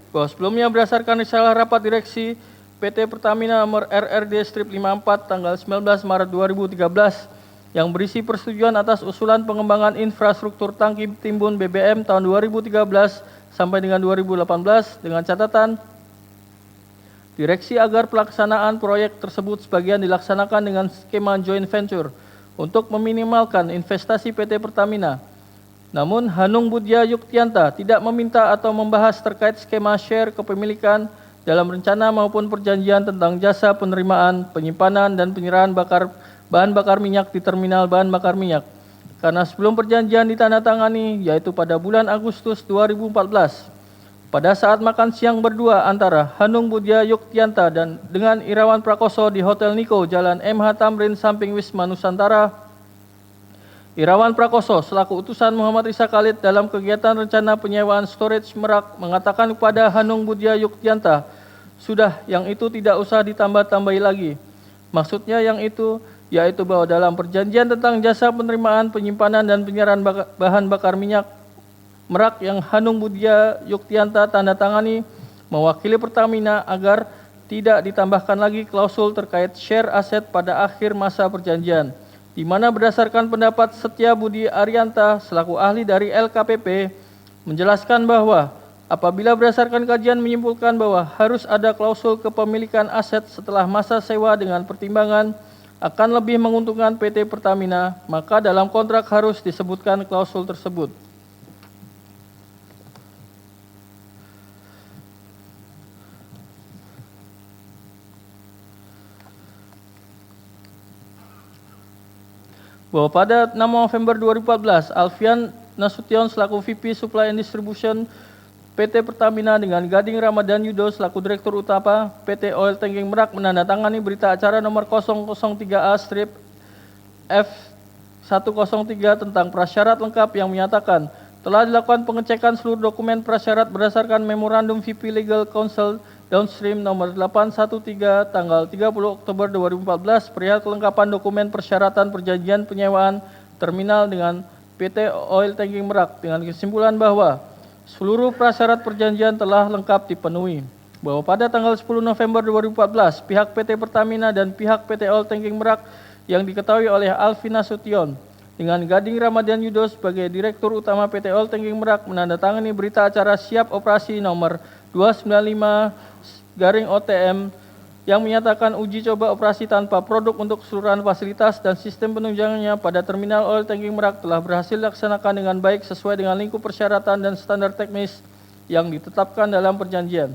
Bahwa sebelumnya berdasarkan risalah rapat direksi PT Pertamina nomor RRD-54 tanggal 19 Maret 2013 yang berisi persetujuan atas usulan pengembangan infrastruktur tangki timbun BBM tahun 2013 sampai dengan 2018 dengan catatan direksi agar pelaksanaan proyek tersebut sebagian dilaksanakan dengan skema joint venture untuk meminimalkan investasi PT Pertamina. Namun Hanung Budja Yuktianta tidak meminta atau membahas terkait skema share kepemilikan dalam rencana maupun perjanjian tentang jasa penerimaan, penyimpanan, dan penyerahan bahan bakar minyak di terminal bahan bakar minyak. karena sebelum perjanjian ditandatangani, yaitu pada bulan Agustus 2014, pada saat makan siang berdua antara Hanung Budya Yuktianta dan dengan Irawan Prakoso di Hotel Niko, Jalan MH Tamrin, samping Wisma Nusantara, Irawan Prakoso selaku utusan Muhammad Risa Khalid dalam kegiatan rencana penyewaan storage Merak mengatakan kepada Hanung Budya Yuktianta, sudah yang itu tidak usah ditambah-tambahi lagi. Maksudnya yang itu, yaitu bahwa dalam perjanjian tentang jasa penerimaan, penyimpanan, dan penyerahan bahan bakar minyak Merak yang Hanung Budya Yuktianta tanda tangani mewakili Pertamina agar tidak ditambahkan lagi klausul terkait share aset pada akhir masa perjanjian, di mana berdasarkan pendapat Setia Budi Arianta selaku ahli dari LKPP menjelaskan bahwa apabila berdasarkan kajian menyimpulkan bahwa harus ada klausul kepemilikan aset setelah masa sewa dengan pertimbangan akan lebih menguntungkan PT Pertamina, maka dalam kontrak harus disebutkan klausul tersebut. Bahwa pada 6 November 2014, Alfian Nasution selaku VP Supply and Distribution PT Pertamina dengan Gading Ramadan Yudo selaku Direktur Utama PT Oil Tanking Merak menandatangani berita acara nomor 003A/F103 tentang prasyarat lengkap yang menyatakan telah dilakukan pengecekan seluruh dokumen prasyarat berdasarkan Memorandum VP Legal Counsel Downstream nomor 813 tanggal 30 Oktober 2014 perihal kelengkapan dokumen persyaratan perjanjian penyewaan terminal dengan PT Oil Tanking Merak dengan kesimpulan bahwa seluruh prasyarat perjanjian telah lengkap dipenuhi. Bahwa pada tanggal 10 November 2014 pihak PT Pertamina dan pihak PT Oil Tanking Merak yang diketahui oleh Alfi Nasution dengan Gading Ramadan Yudo sebagai Direktur Utama PT Oil Tanking Merak menandatangani berita acara siap operasi nomor 295/OTM yang menyatakan uji coba operasi tanpa produk untuk keseluruhan fasilitas dan sistem penunjangnya pada terminal Oil Tanking Merak telah berhasil dilaksanakan dengan baik sesuai dengan lingkup persyaratan dan standar teknis yang ditetapkan dalam perjanjian.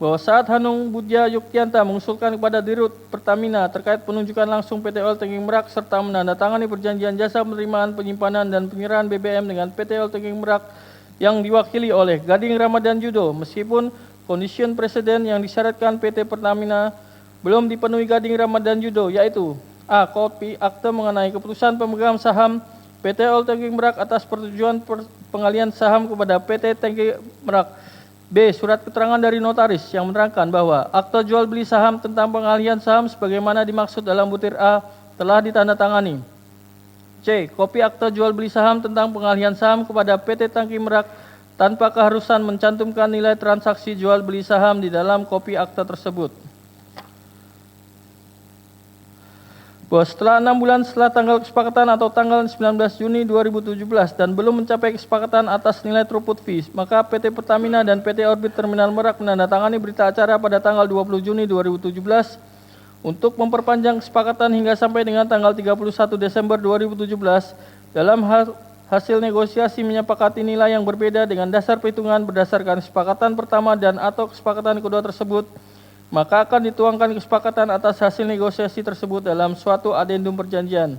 Bahwa saat Hanung Budya Yuktianta mengusulkan kepada Dirut Pertamina terkait penunjukan langsung PT Oil Tanking Merak serta menandatangani perjanjian jasa penerimaan, penyimpanan, dan penyerahan BBM dengan PT Oil Tanking Merak yang diwakili oleh Gading Ramadan Yudo, meskipun condition presiden yang disyaratkan PT Pertamina belum dipenuhi Gading Ramadan Yudo, yaitu A. Kopi akte mengenai keputusan pemegang saham PT Oil Tanking Merak atas persetujuan pengalihan saham kepada PT Tanking Merak. B. Surat keterangan dari notaris yang menerangkan bahwa akte jual beli saham tentang pengalihan saham sebagaimana dimaksud dalam butir A telah ditandatangani. C. Kopi akte jual beli saham tentang pengalihan saham kepada PT Tanking Merak tanpa keharusan mencantumkan nilai transaksi jual beli saham di dalam kopi akte tersebut. Bahwa setelah 6 bulan setelah tanggal kesepakatan atau tanggal 19 Juni 2017 dan belum mencapai kesepakatan atas nilai throughput fee, maka PT Pertamina dan PT Orbit Terminal Merak menandatangani berita acara pada tanggal 20 Juni 2017 untuk memperpanjang kesepakatan hingga sampai dengan tanggal 31 Desember 2017 dalam hasil negosiasi menyepakati nilai yang berbeda dengan dasar perhitungan berdasarkan kesepakatan pertama dan atau kesepakatan kedua tersebut, maka akan dituangkan kesepakatan atas hasil negosiasi tersebut dalam suatu adendum perjanjian.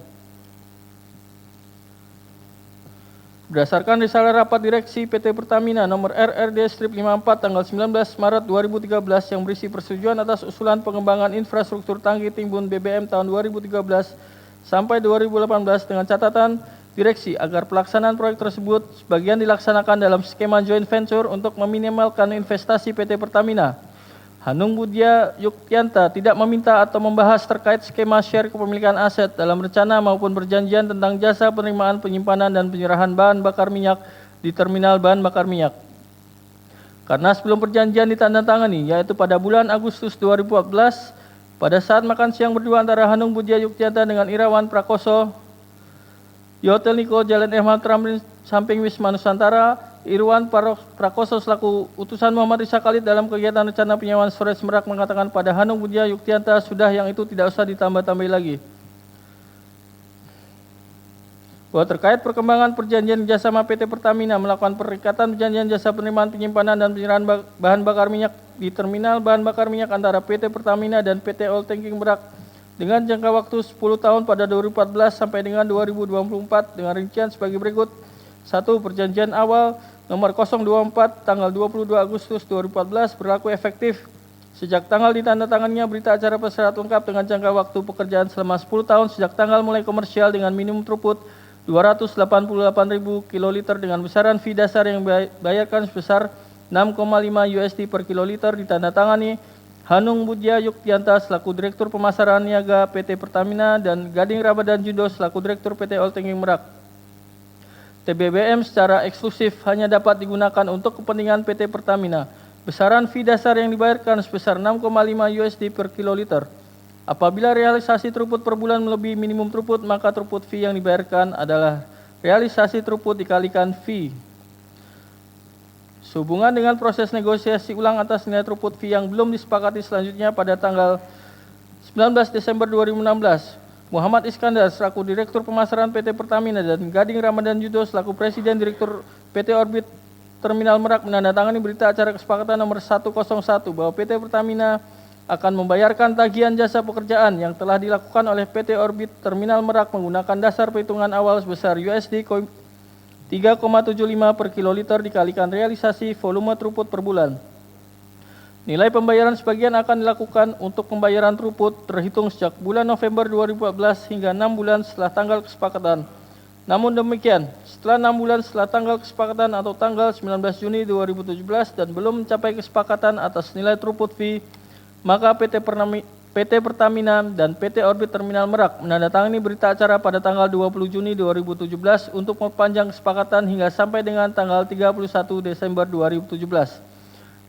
Berdasarkan risalah rapat direksi PT Pertamina nomor RRD-54 tanggal 19 Maret 2013 yang berisi persetujuan atas usulan pengembangan infrastruktur tangki timbun BBM tahun 2013 sampai 2018 dengan catatan direksi agar pelaksanaan proyek tersebut sebagian dilaksanakan dalam skema joint venture untuk meminimalkan investasi PT Pertamina. Hanung Budya Yuktianta tidak meminta atau membahas terkait skema share kepemilikan aset dalam rencana maupun perjanjian tentang jasa penerimaan, penyimpanan, dan penyerahan bahan bakar minyak di terminal bahan bakar minyak. Karena sebelum perjanjian ditandatangani, yaitu pada bulan Agustus 2014, pada saat makan siang berdua antara Hanung Budya Yuktianta dengan Irawan Prakoso di Hotel Niko, Jalan MH Tamrin, samping Wisma Nusantara, Irwan Prakoso selaku utusan Muhammad Risa Khalid dalam kegiatan rencana penyewaan storage Merak mengatakan pada Hanung Budya Yuktianta sudah yang itu tidak usah ditambah-tambahi lagi. Bahwa terkait perkembangan perjanjian jasa sama PT Pertamina melakukan perikatan perjanjian jasa penerimaan, penyimpanan, dan penyerahan bahan bakar minyak di terminal bahan bakar minyak antara PT Pertamina dan PT Oil Tanking Merak dengan jangka waktu 10 tahun pada 2014 sampai dengan 2024 dengan rincian sebagai berikut. 1. Perjanjian awal nomor 024 tanggal 22 Agustus 2014 berlaku efektif sejak tanggal ditandatangannya berita acara bersyarat lengkap dengan jangka waktu pekerjaan selama 10 tahun sejak tanggal mulai komersial dengan minimum throughput 288.000 kiloliter dengan besaran fee dasar yang dibayarkan sebesar 6,5 USD per kiloliter ditandatangani Hanung Budya Yuktianta selaku Direktur Pemasaran Niaga PT Pertamina dan Gading Ramadan Judo selaku Direktur PT Oil Tanking Merak. TBBM secara eksklusif hanya dapat digunakan untuk kepentingan PT Pertamina. Besaran fee dasar yang dibayarkan sebesar 6,5 USD per kiloliter. Apabila realisasi throughput per bulan melebihi minimum throughput, maka throughput fee yang dibayarkan adalah realisasi throughput dikalikan fee. Sehubungan dengan proses negosiasi ulang atas nilai throughput fee yang belum disepakati selanjutnya pada tanggal 19 Desember 2016, Muhammad Iskandar selaku Direktur Pemasaran PT Pertamina dan Gading Ramadan Judo selaku Presiden Direktur PT Orbit Terminal Merak menandatangani berita acara kesepakatan nomor 101 bahwa PT Pertamina akan membayarkan tagihan jasa pekerjaan yang telah dilakukan oleh PT Orbit Terminal Merak menggunakan dasar perhitungan awal sebesar USD 3,75 per kiloliter dikalikan realisasi volume throughput per bulan. Nilai pembayaran sebagian akan dilakukan untuk pembayaran throughput terhitung sejak bulan November 2014 hingga 6 bulan setelah tanggal kesepakatan. Namun demikian, setelah 6 bulan setelah tanggal kesepakatan atau tanggal 19 Juni 2017 dan belum mencapai kesepakatan atas nilai throughput fee, maka PT Pertamina dan PT Orbit Terminal Merak menandatangani berita acara pada tanggal 20 Juni 2017 untuk memperpanjang kesepakatan hingga sampai dengan tanggal 31 Desember 2017.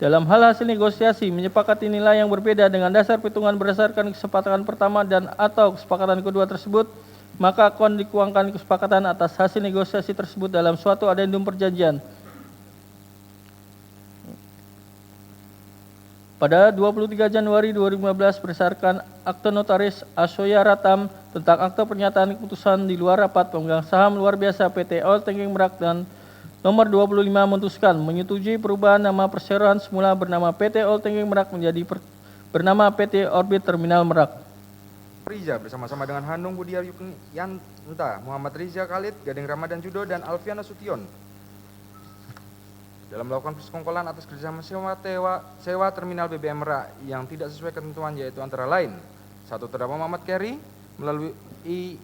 Dalam hal hasil negosiasi menyepakati nilai yang berbeda dengan dasar perhitungan berdasarkan kesepakatan pertama dan atau kesepakatan kedua tersebut, maka akan dikuangkan kesepakatan atas hasil negosiasi tersebut dalam suatu adendum perjanjian. Pada 23 Januari 2015 berdasarkan Akte Notaris Asoya Ratam tentang akte pernyataan keputusan di luar rapat pemegang saham luar biasa PT Oil Tanking Merak dan nomor 25 memutuskan menyetujui perubahan nama perseroan semula bernama PT Oil Tanking Merak menjadi bernama PT Orbit Terminal Merak. Riza bersama-sama dengan Hanung Budya Yuktianta, Muhammad Riza Khalid, Gading Ramadan Judo, dan Alfian Nasution dalam melakukan persekongkolan atas kerjasama sewa terminal BBM Merak yang tidak sesuai ketentuan, yaitu antara lain: 1. Terdakwa Muhammad Keri melalui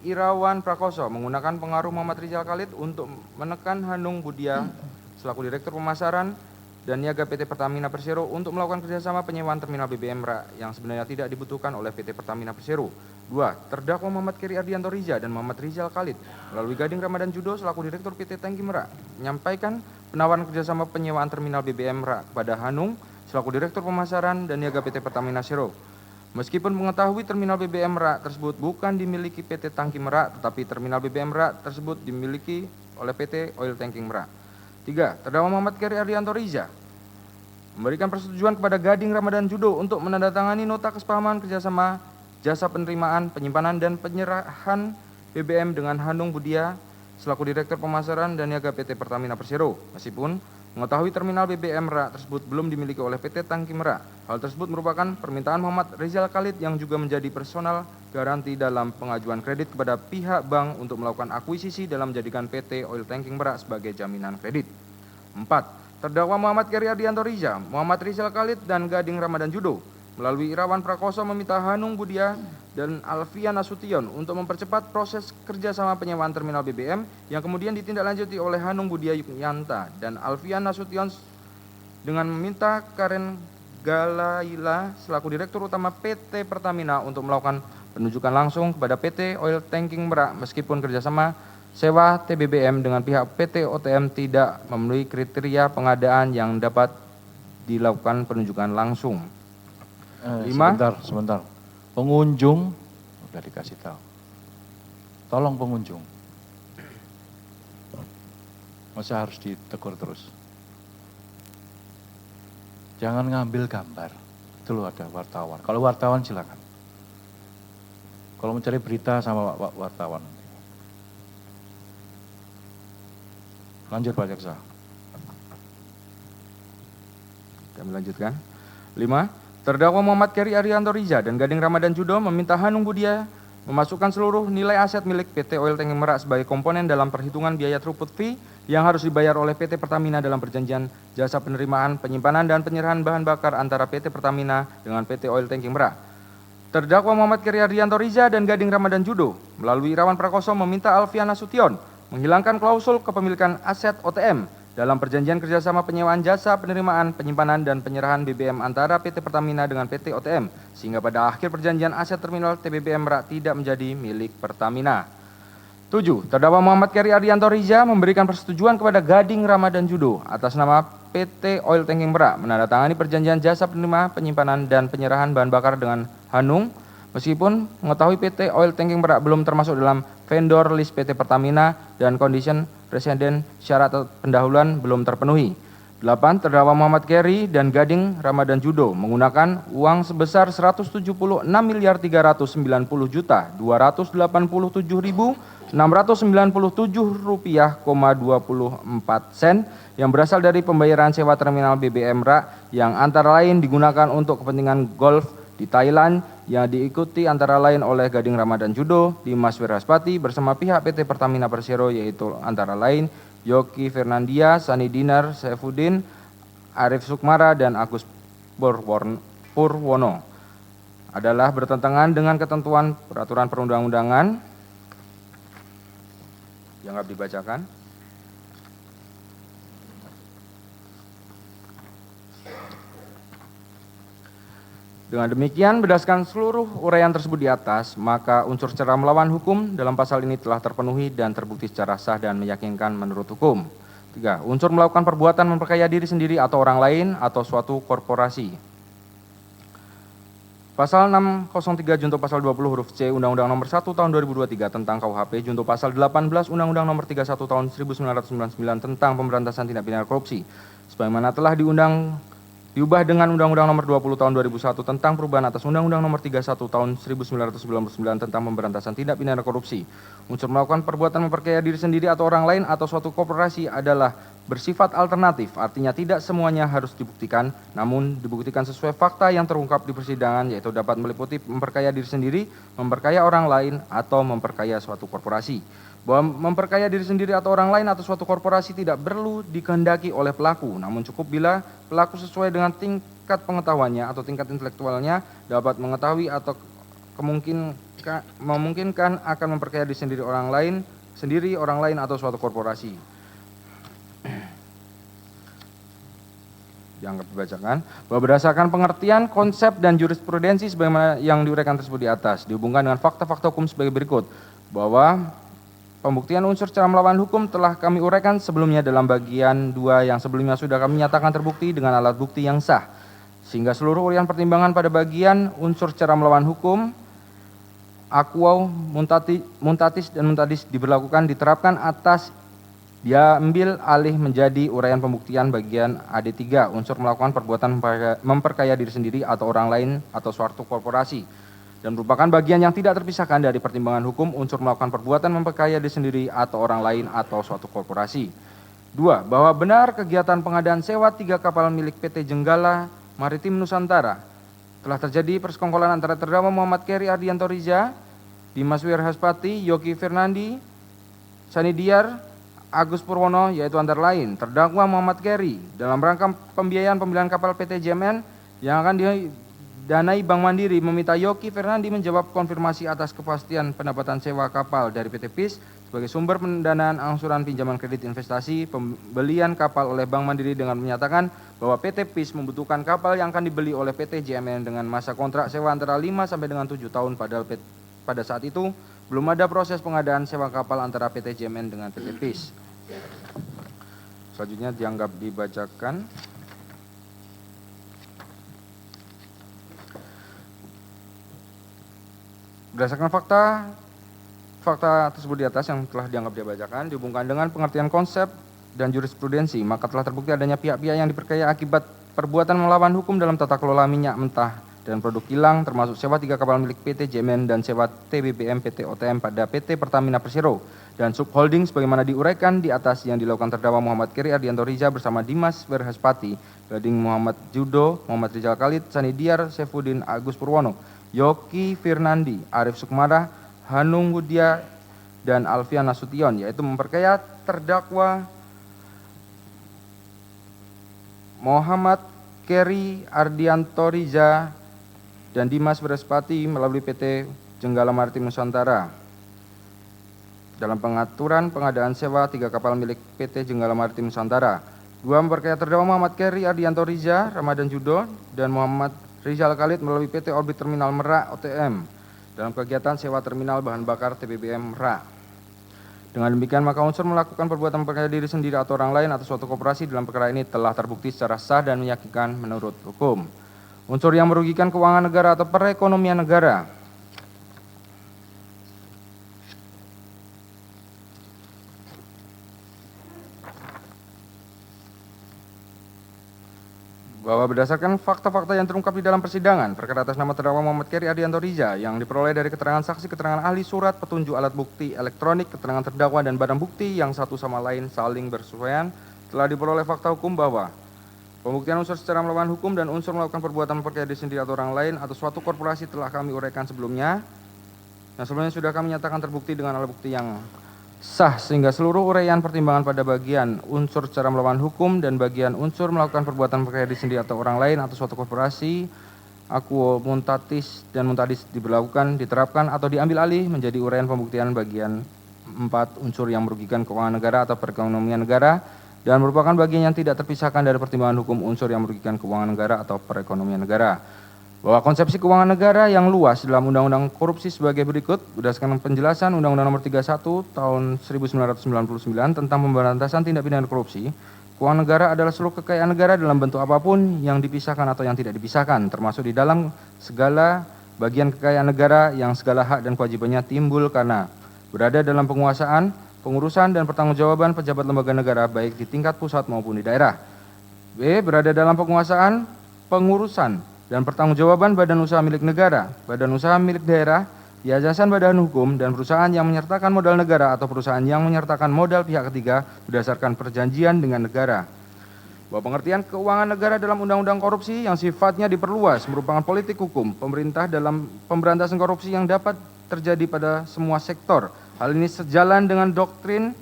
Irawan Prakoso menggunakan pengaruh Muhammad Rizal Khalid untuk menekan Hanung Budya selaku Direktur Pemasaran dan Niaga PT Pertamina Persero untuk melakukan kerjasama penyewaan terminal BBM Merak yang sebenarnya tidak dibutuhkan oleh PT Pertamina Persero. 2. Terdakwa Muhammad Keri Ardianto Riza dan Muhammad Rizal Khalid melalui Gading Ramadan Judo selaku Direktur PT Tangki Merak menyampaikan penawaran kerjasama penyewaan terminal BBM Merak kepada Hanung selaku Direktur Pemasaran dan Niaga PT Pertamina Persero. Meskipun mengetahui terminal BBM Merak tersebut bukan dimiliki PT Tangki Merak, tetapi terminal BBM Merak tersebut dimiliki oleh PT Oil Tanking Merak. 3. Terdakwa Muhammad Keri Ardianto Riza memberikan persetujuan kepada Gading Ramadan Judo untuk menandatangani nota kesepahaman kerjasama jasa penerimaan, penyimpanan, dan penyerahan BBM dengan Hanung Budya selaku Direktur Pemasaran dan Niaga PT Pertamina Persero, meskipun mengetahui terminal BBM Merak tersebut belum dimiliki oleh PT Tangki Merak. Hal tersebut merupakan permintaan Muhammad Rizal Khalid yang juga menjadi personal garanti dalam pengajuan kredit kepada pihak bank untuk melakukan akuisisi dalam menjadikan PT Oil Tanking Merak sebagai jaminan kredit. 4. Terdakwa Muhammad Keri Ardianto Riza, Muhammad Rizal Khalid, dan Gading Ramadan Judo melalui Irawan Prakoso meminta Hanung Budya dan Alfian Nasution untuk mempercepat proses kerjasama penyewaan terminal BBM yang kemudian ditindaklanjuti oleh Hanung Budya Yuktianta dan Alfian Nasution dengan meminta Karen Galaila selaku Direktur Utama PT Pertamina untuk melakukan penunjukan langsung kepada PT Oil Tanking Merak meskipun kerjasama sewa TBBM dengan pihak PT OTM tidak memenuhi kriteria pengadaan yang dapat dilakukan penunjukan langsung. 5. Sebentar. Pengunjung udah dikasih tahu. Tolong pengunjung. Masa harus ditegur terus. Jangan ngambil gambar. Itu loh ada wartawan. Kalau wartawan silakan. Kalau mencari berita sama wartawan. Lanjut Pak Jaksa. Kami lanjutkan. 5. Terdakwa Muhammad Keri Ardianto Riza dan Gading Ramadan Judo meminta Hanung Budia memasukkan seluruh nilai aset milik PT Oil Tanking Merak sebagai komponen dalam perhitungan biaya throughput fee yang harus dibayar oleh PT Pertamina dalam perjanjian jasa penerimaan, penyimpanan, dan penyerahan bahan bakar antara PT Pertamina dengan PT Oil Tanking Merak. Terdakwa Muhammad Keri Ardianto Riza dan Gading Ramadan Judo melalui Irawan Prakoso meminta Alfian Nasution menghilangkan klausul kepemilikan aset OTM dalam perjanjian kerjasama penyewaan jasa penerimaan, penyimpanan, dan penyerahan BBM antara PT Pertamina dengan PT OTM, sehingga pada akhir perjanjian aset terminal TBBM Merak tidak menjadi milik Pertamina. 7. Terdakwa Muhammad Keri Ardianto Riza memberikan persetujuan kepada Gading Ramadan Judo atas nama PT Oil Tanking Merak menandatangani perjanjian jasa penerima, penyimpanan, dan penyerahan bahan bakar dengan Hanung, meskipun mengetahui PT Oil Tanking Merak belum termasuk dalam vendor list PT Pertamina dan condition presiden syarat pendahuluan belum terpenuhi. 8. Terdakwa Muhammad Keri dan Gading Ramadan Judo menggunakan uang sebesar 176.287.697,24 rupiah yang berasal dari pembayaran sewa terminal BBM Merak yang antara lain digunakan untuk kepentingan golf di Thailand yang diikuti antara lain oleh Gading Ramadan Judo, Dimas Wiraspati bersama pihak PT Pertamina Persero yaitu antara lain Yoki Fernandia, Sani Dinar, Saifuddin, Arif Sukmara, dan Agus Purwono adalah bertentangan dengan ketentuan peraturan perundang-undangan. Dianggap dibacakan. Dengan demikian, berdasarkan seluruh uraian tersebut di atas, maka unsur secara melawan hukum dalam pasal ini telah terpenuhi dan terbukti secara sah dan meyakinkan menurut hukum. 3. Unsur melakukan perbuatan memperkaya diri sendiri atau orang lain atau suatu korporasi. Pasal 603 junto pasal 20 huruf C Undang-Undang Nomor 1 Tahun 2023 tentang KUHP junto pasal 18 Undang-Undang Nomor 31 Tahun 1999 tentang pemberantasan tindak pidana korupsi, sebagaimana telah diubah dengan Undang-Undang Nomor 20 Tahun 2001 tentang perubahan atas Undang-Undang Nomor 31 Tahun 1999 tentang pemberantasan tindak pidana korupsi. Unsur melakukan perbuatan memperkaya diri sendiri atau orang lain atau suatu korporasi adalah bersifat alternatif, artinya tidak semuanya harus dibuktikan, namun dibuktikan sesuai fakta yang terungkap di persidangan, yaitu dapat meliputi memperkaya diri sendiri, memperkaya orang lain, atau memperkaya suatu korporasi. Bahwa memperkaya diri sendiri atau orang lain atau suatu korporasi tidak perlu dikehendaki oleh pelaku, namun cukup bila pelaku sesuai dengan tingkat pengetahuannya atau tingkat intelektualnya dapat mengetahui atau memungkinkan akan memperkaya diri sendiri orang lain atau suatu korporasi. Dianggap dibacakan bahwa berdasarkan pengertian konsep dan jurisprudensi sebagaimana yang diuraikan tersebut di atas dihubungkan dengan fakta-fakta hukum sebagai berikut, bahwa pembuktian unsur secara melawan hukum telah kami uraikan sebelumnya dalam bagian 2 yang sebelumnya sudah kami nyatakan terbukti dengan alat bukti yang sah, sehingga seluruh uraian pertimbangan pada bagian unsur secara melawan hukum akuau, muntatis dan muntadis diberlakukan diterapkan atas diambil alih menjadi uraian pembuktian bagian AD3 unsur melakukan perbuatan memperkaya diri sendiri atau orang lain atau suatu korporasi dan merupakan bagian yang tidak terpisahkan dari pertimbangan hukum unsur melakukan perbuatan memperkaya diri sendiri atau orang lain atau suatu korporasi. 2. Bahwa benar kegiatan pengadaan sewa 3 kapal milik PT Jenggala Maritim Nusantara telah terjadi persekongkolan antara terdakwa Muhammad Keri Ardianto Riza, Dimas Wiraspati, Yoki Fernandi, Sani Diar, Agus Purwono, yaitu antara lain terdakwa Muhammad Keri dalam rangka pembiayaan pembelian kapal PT JMN yang akan didanai Bank Mandiri meminta Yoki Fernandi menjawab konfirmasi atas kepastian pendapatan sewa kapal dari PT PIS sebagai sumber pendanaan angsuran pinjaman kredit investasi pembelian kapal oleh Bank Mandiri dengan menyatakan bahwa PT PIS membutuhkan kapal yang akan dibeli oleh PT JMN dengan masa kontrak sewa antara 5 sampai dengan 7 tahun padahal pada saat itu belum ada proses pengadaan sewa kapal antara PT JMN dengan PT PIS. Selanjutnya dianggap dibacakan. Berdasarkan fakta tersebut di atas yang telah dianggap dibacakan dihubungkan dengan pengertian konsep dan jurisprudensi, maka telah terbukti adanya pihak-pihak yang diperkaya akibat perbuatan melawan hukum dalam tata kelola minyak mentah dan produk kilang termasuk sewa 3 kapal milik PT JMN dan sewa TBBM PT OTM pada PT Pertamina Persero dan subholding sebagaimana diuraikan di atas yang dilakukan terdakwa Muhammad Keri Ardianto Riza bersama Dimas Berhaspati, Gading Muhammad Judo, Muhammad Rizal Khalid, Sanidiar Saifuddin, Agus Purwono, Yoki Firnandi, Arif Sukmara, Hanung Budia, dan Alfian Nasution, yaitu memperkaya terdakwa Muhammad Keri Ardianto Riza dan Dimas Berhaspati melalui PT Jenggala Maritim Nusantara dalam pengaturan pengadaan sewa 3 kapal milik PT Jenggala Maritim Nusantara. 2. Memperkaya terdakwa Muhammad Keri Ardianto Riza, Ramadan Judo, dan Muhammad Rizal Khalid melalui PT Orbit Terminal Merak OTM dalam kegiatan sewa terminal bahan bakar TBBM Merak. Dengan demikian maka unsur melakukan perbuatan memperkaya diri sendiri atau orang lain atau suatu koperasi dalam perkara ini telah terbukti secara sah dan meyakinkan menurut hukum. Unsur yang merugikan keuangan negara atau perekonomian negara. Bahwa berdasarkan fakta-fakta yang terungkap di dalam persidangan, perkara atas nama terdakwa Muhammad Keri Ardianto Riza yang diperoleh dari keterangan saksi, keterangan ahli, surat, petunjuk alat bukti elektronik, keterangan terdakwa dan barang bukti yang satu sama lain saling bersesuaian, telah diperoleh fakta hukum bahwa pembuktian unsur secara melawan hukum dan unsur melakukan perbuatan memperkaya diri sendiri atau orang lain atau suatu korporasi telah kami uraikan sebelumnya. Nah, sebelumnya sudah kami nyatakan terbukti dengan alat bukti yang sah sehingga seluruh uraian pertimbangan pada bagian unsur secara melawan hukum dan bagian unsur melakukan perbuatan memperkaya diri sendiri atau orang lain atau suatu korporasi akuo muntatis dan muntadis diberlakukan, diterapkan atau diambil alih menjadi uraian pembuktian bagian 4 unsur yang merugikan keuangan negara atau perekonomian negara dan merupakan bagian yang tidak terpisahkan dari pertimbangan hukum unsur yang merugikan keuangan negara atau perekonomian negara. Bahwa konsepsi keuangan negara yang luas dalam Undang-Undang Korupsi sebagai berikut berdasarkan penjelasan Undang-Undang Nomor 31 Tahun 1999 tentang pemberantasan tindak pidana korupsi, keuangan negara adalah seluruh kekayaan negara dalam bentuk apapun yang dipisahkan atau yang tidak dipisahkan, termasuk di dalam segala bagian kekayaan negara yang segala hak dan kewajibannya timbul karena berada dalam penguasaan, pengurusan dan pertanggungjawaban pejabat lembaga negara baik di tingkat pusat maupun di daerah. B. Berada dalam penguasaan, pengurusan dan pertanggungjawaban badan usaha milik negara, badan usaha milik daerah, yayasan badan hukum, dan perusahaan yang menyertakan modal negara atau perusahaan yang menyertakan modal pihak ketiga berdasarkan perjanjian dengan negara. Bahwa pengertian keuangan negara dalam Undang-Undang Korupsi yang sifatnya diperluas merupakan politik hukum pemerintah dalam pemberantasan korupsi yang dapat terjadi pada semua sektor. Hal ini sejalan dengan doktrin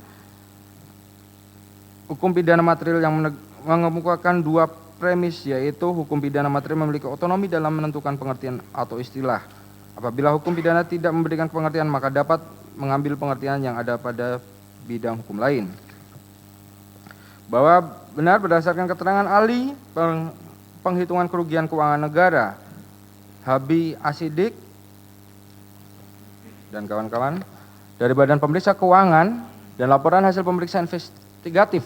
hukum pidana material yang mengemukakan 2 premis, yaitu hukum pidana material memiliki otonomi dalam menentukan pengertian atau istilah. Apabila hukum pidana tidak memberikan pengertian, maka dapat mengambil pengertian yang ada pada bidang hukum lain. Bahwa benar berdasarkan keterangan ahli penghitungan kerugian keuangan negara Habi Asidik dan kawan-kawan dari Badan Pemeriksa Keuangan dan laporan hasil pemeriksaan investigatif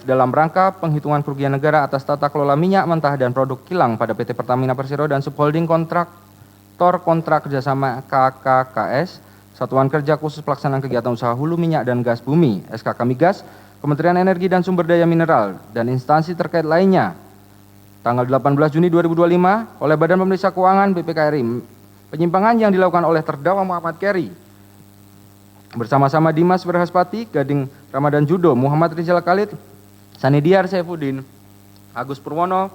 dalam rangka penghitungan kerugian negara atas tata kelola minyak mentah dan produk kilang pada PT Pertamina Persero dan subholding kontraktor kontrak kerjasama KKKS, Satuan Kerja Khusus Pelaksanaan Kegiatan Usaha Hulu Minyak dan Gas Bumi, SKK Migas, Kementerian Energi dan Sumber Daya Mineral, dan instansi terkait lainnya, tanggal 18 Juni 2025 oleh Badan Pemeriksa Keuangan BPKRI, penyimpangan yang dilakukan oleh terdakwa Muhammad Keri bersama-sama Dimas Berhaspati, Gading Ramadan Judo, Muhammad Rizal Khalid, Sanidiar Saifuddin, Agus Purwono,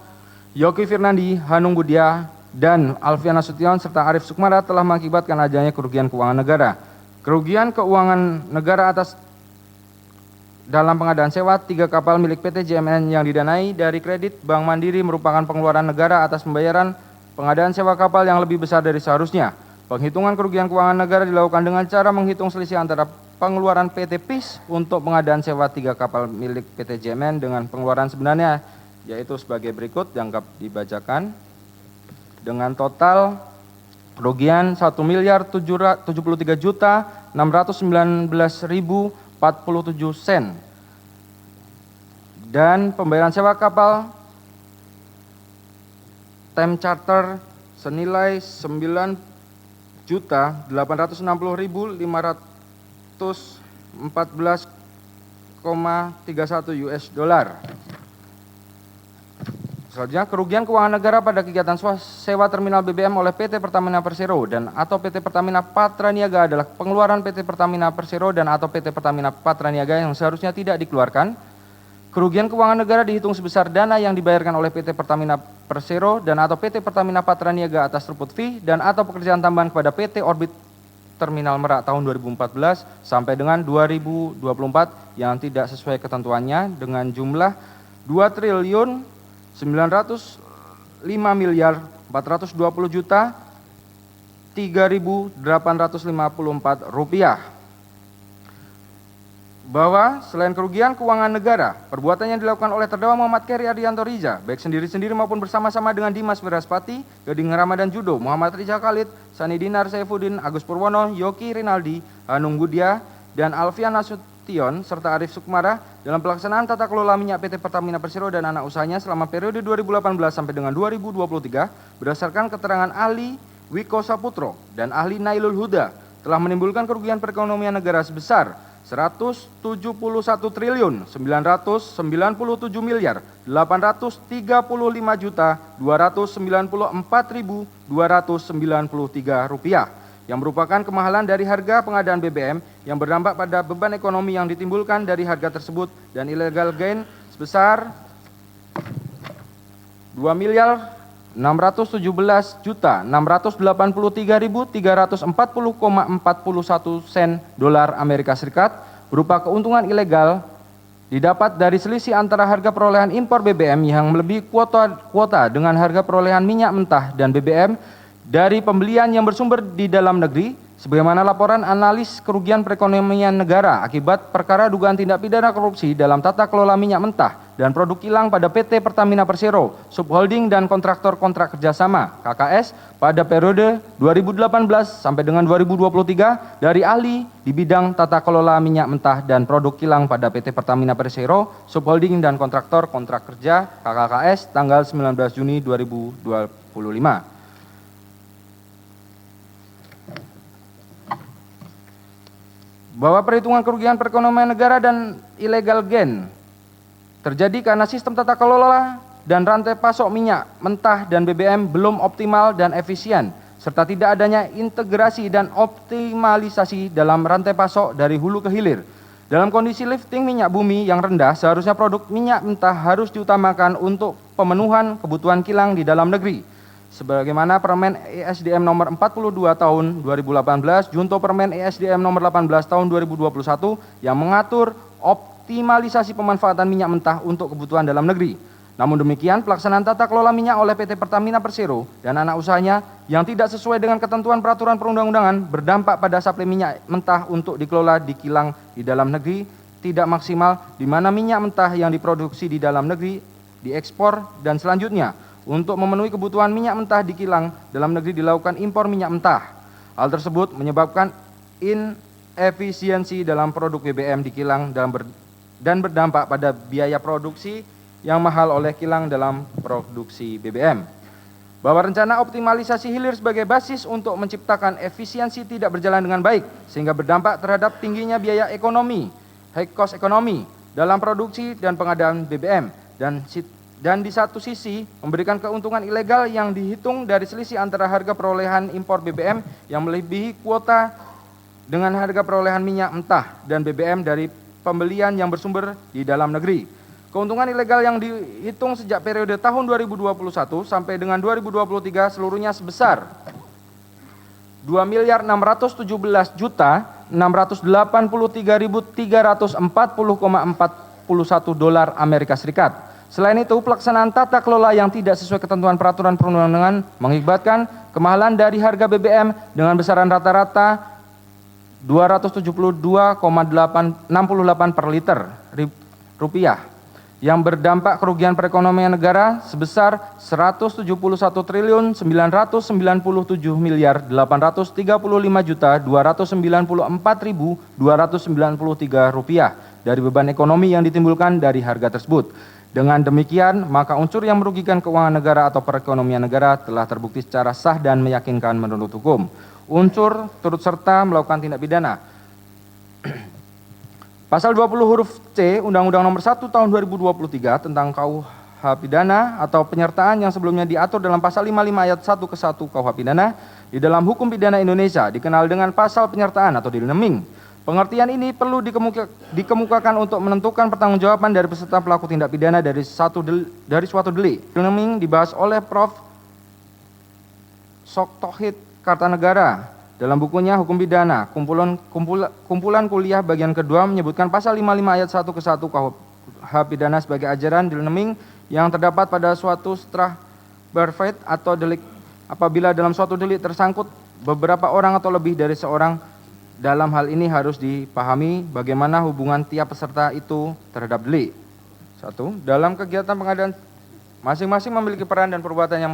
Yoki Firnandi, Hanung Budia, dan Alfian Nasution serta Arif Sukmara telah mengakibatkan adanya kerugian keuangan negara. Kerugian keuangan negara atas dalam pengadaan sewa 3 kapal milik PT JMN yang didanai dari kredit Bank Mandiri merupakan pengeluaran negara atas pembayaran pengadaan sewa kapal yang lebih besar dari seharusnya. Penghitungan kerugian keuangan negara dilakukan dengan cara menghitung selisih antara pengeluaran PT PIS untuk pengadaan sewa 3 kapal milik PT JMN dengan pengeluaran sebenarnya, yaitu sebagai berikut yang dapat dibacakan. Dengan total kerugian 1.073.619.047 sen dan pembayaran sewa kapal time charter senilai 9.860.514,31 US dollar. Selanjutnya, kerugian keuangan negara pada kegiatan sewa terminal BBM oleh PT Pertamina Persero dan atau PT Pertamina Patraniaga adalah pengeluaran PT Pertamina Persero dan atau PT Pertamina Patraniaga yang seharusnya tidak dikeluarkan. Kerugian keuangan negara dihitung sebesar dana yang dibayarkan oleh PT Pertamina Persero dan atau PT Pertamina Patraniaga atas throughput fee dan atau pekerjaan tambahan kepada PT Orbit Terminal Merak tahun 2014 sampai dengan 2024 yang tidak sesuai ketentuannya dengan jumlah 2.905.420.3.854 rupiah. Bahwa selain kerugian keuangan negara, perbuatan yang dilakukan oleh terdakwa Muhammad Keri Ardianto Riza, baik sendiri-sendiri maupun bersama-sama dengan Dimas Wiraspati, Gading Ramadan Judo, Muhammad Riza Khalid, Sani Dinar Saifuddin, Agus Purwono, Yoki Rinaldi, Hanung Budia, dan Alfian Nasution, serta Arif Sukmara dalam pelaksanaan tata kelola minyak PT Pertamina Persero dan anak usahanya selama periode 2018 sampai dengan 2023 berdasarkan keterangan ahli Wiko Saputro dan ahli Nailul Huda telah menimbulkan kerugian perekonomian negara sebesar 171.997.835.250 juta 294.293 rupiah yang merupakan kemahalan dari harga pengadaan BBM yang berdampak pada beban ekonomi yang ditimbulkan dari harga tersebut dan illegal gain sebesar 2.617.683.340,41 sen dolar Amerika Serikat berupa keuntungan ilegal didapat dari selisih antara harga perolehan impor BBM yang melebihi kuota dengan harga perolehan minyak mentah dan BBM dari pembelian yang bersumber di dalam negeri sebagaimana laporan analis kerugian perekonomian negara akibat perkara dugaan tindak pidana korupsi dalam tata kelola minyak mentah dan produk kilang pada PT Pertamina Persero, Subholding dan kontraktor kontrak kerjasama KKS pada periode 2018 sampai dengan 2023 dari ahli di bidang tata kelola minyak mentah dan produk kilang pada PT Pertamina Persero, Subholding dan kontraktor kontrak kerja KKS tanggal 19 Juni 2025. Bahwa perhitungan kerugian perekonomian negara dan illegal gain terjadi karena sistem tata kelola dan rantai pasok minyak mentah dan BBM belum optimal dan efisien, serta tidak adanya integrasi dan optimalisasi dalam rantai pasok dari hulu ke hilir. Dalam kondisi lifting minyak bumi yang rendah, seharusnya produk minyak mentah harus diutamakan untuk pemenuhan kebutuhan kilang di dalam negeri. Sebagaimana Permen ESDM nomor 42 tahun 2018, Junto Permen ESDM nomor 18 tahun 2021 yang mengatur optimalisasi pemanfaatan minyak mentah untuk kebutuhan dalam negeri. Namun demikian, pelaksanaan tata kelola minyak oleh PT Pertamina Persero dan anak usahanya yang tidak sesuai dengan ketentuan peraturan perundang-undangan berdampak pada suplai minyak mentah untuk dikelola di kilang di dalam negeri tidak maksimal, di mana minyak mentah yang diproduksi di dalam negeri diekspor dan selanjutnya untuk memenuhi kebutuhan minyak mentah di kilang dalam negeri dilakukan impor minyak mentah. Hal tersebut menyebabkan inefisiensi dalam produk BBM di kilang dan berdampak pada biaya produksi yang mahal oleh kilang dalam produksi BBM. Bahwa rencana optimalisasi hilir sebagai basis untuk menciptakan efisiensi tidak berjalan dengan baik sehingga berdampak terhadap tingginya biaya ekonomi, high cost ekonomi dalam produksi dan pengadaan BBM dan di satu sisi memberikan keuntungan ilegal yang dihitung dari selisih antara harga perolehan impor BBM yang melebihi kuota dengan harga perolehan minyak mentah dan BBM dari pembelian yang bersumber di dalam negeri. Keuntungan ilegal yang dihitung sejak periode tahun 2021 sampai dengan 2023 seluruhnya sebesar 2.617.683.340,41 dolar Amerika Serikat. Selain itu, pelaksanaan tata kelola yang tidak sesuai ketentuan peraturan perundang-undangan mengakibatkan kemahalan dari harga BBM dengan besaran rata-rata 272,68 per liter rupiah yang berdampak kerugian perekonomian negara sebesar 171.995.835.294.293 rupiah dari beban ekonomi yang ditimbulkan dari harga tersebut. Dengan demikian, maka unsur yang merugikan keuangan negara atau perekonomian negara telah terbukti secara sah dan meyakinkan menurut hukum. Unsur turut serta melakukan tindak pidana. Pasal 20 huruf C Undang-Undang Nomor 1 Tahun 2023 tentang KUH pidana atau penyertaan yang sebelumnya diatur dalam pasal 55 ayat 1 ke 1 KUH pidana di dalam hukum pidana Indonesia dikenal dengan pasal penyertaan atau dealnaming. Pengertian ini perlu dikemukakan untuk menentukan pertanggungjawaban dari peserta pelaku tindak pidana dari suatu delik. Dealnaming dibahas oleh Prof. Soktohid Kartanegara dalam bukunya Hukum Pidana, kumpulan kuliah bagian kedua menyebutkan pasal 55 ayat 1 ke 1 KUH pidana sebagai ajaran dealnaming yang terdapat pada suatu strafbarfeit atau delik apabila dalam suatu delik tersangkut beberapa orang atau lebih dari seorang. Dalam hal ini harus dipahami bagaimana hubungan tiap peserta itu terhadap delik. 1. Dalam kegiatan pengadaan masing-masing memiliki peran dan perbuatan yang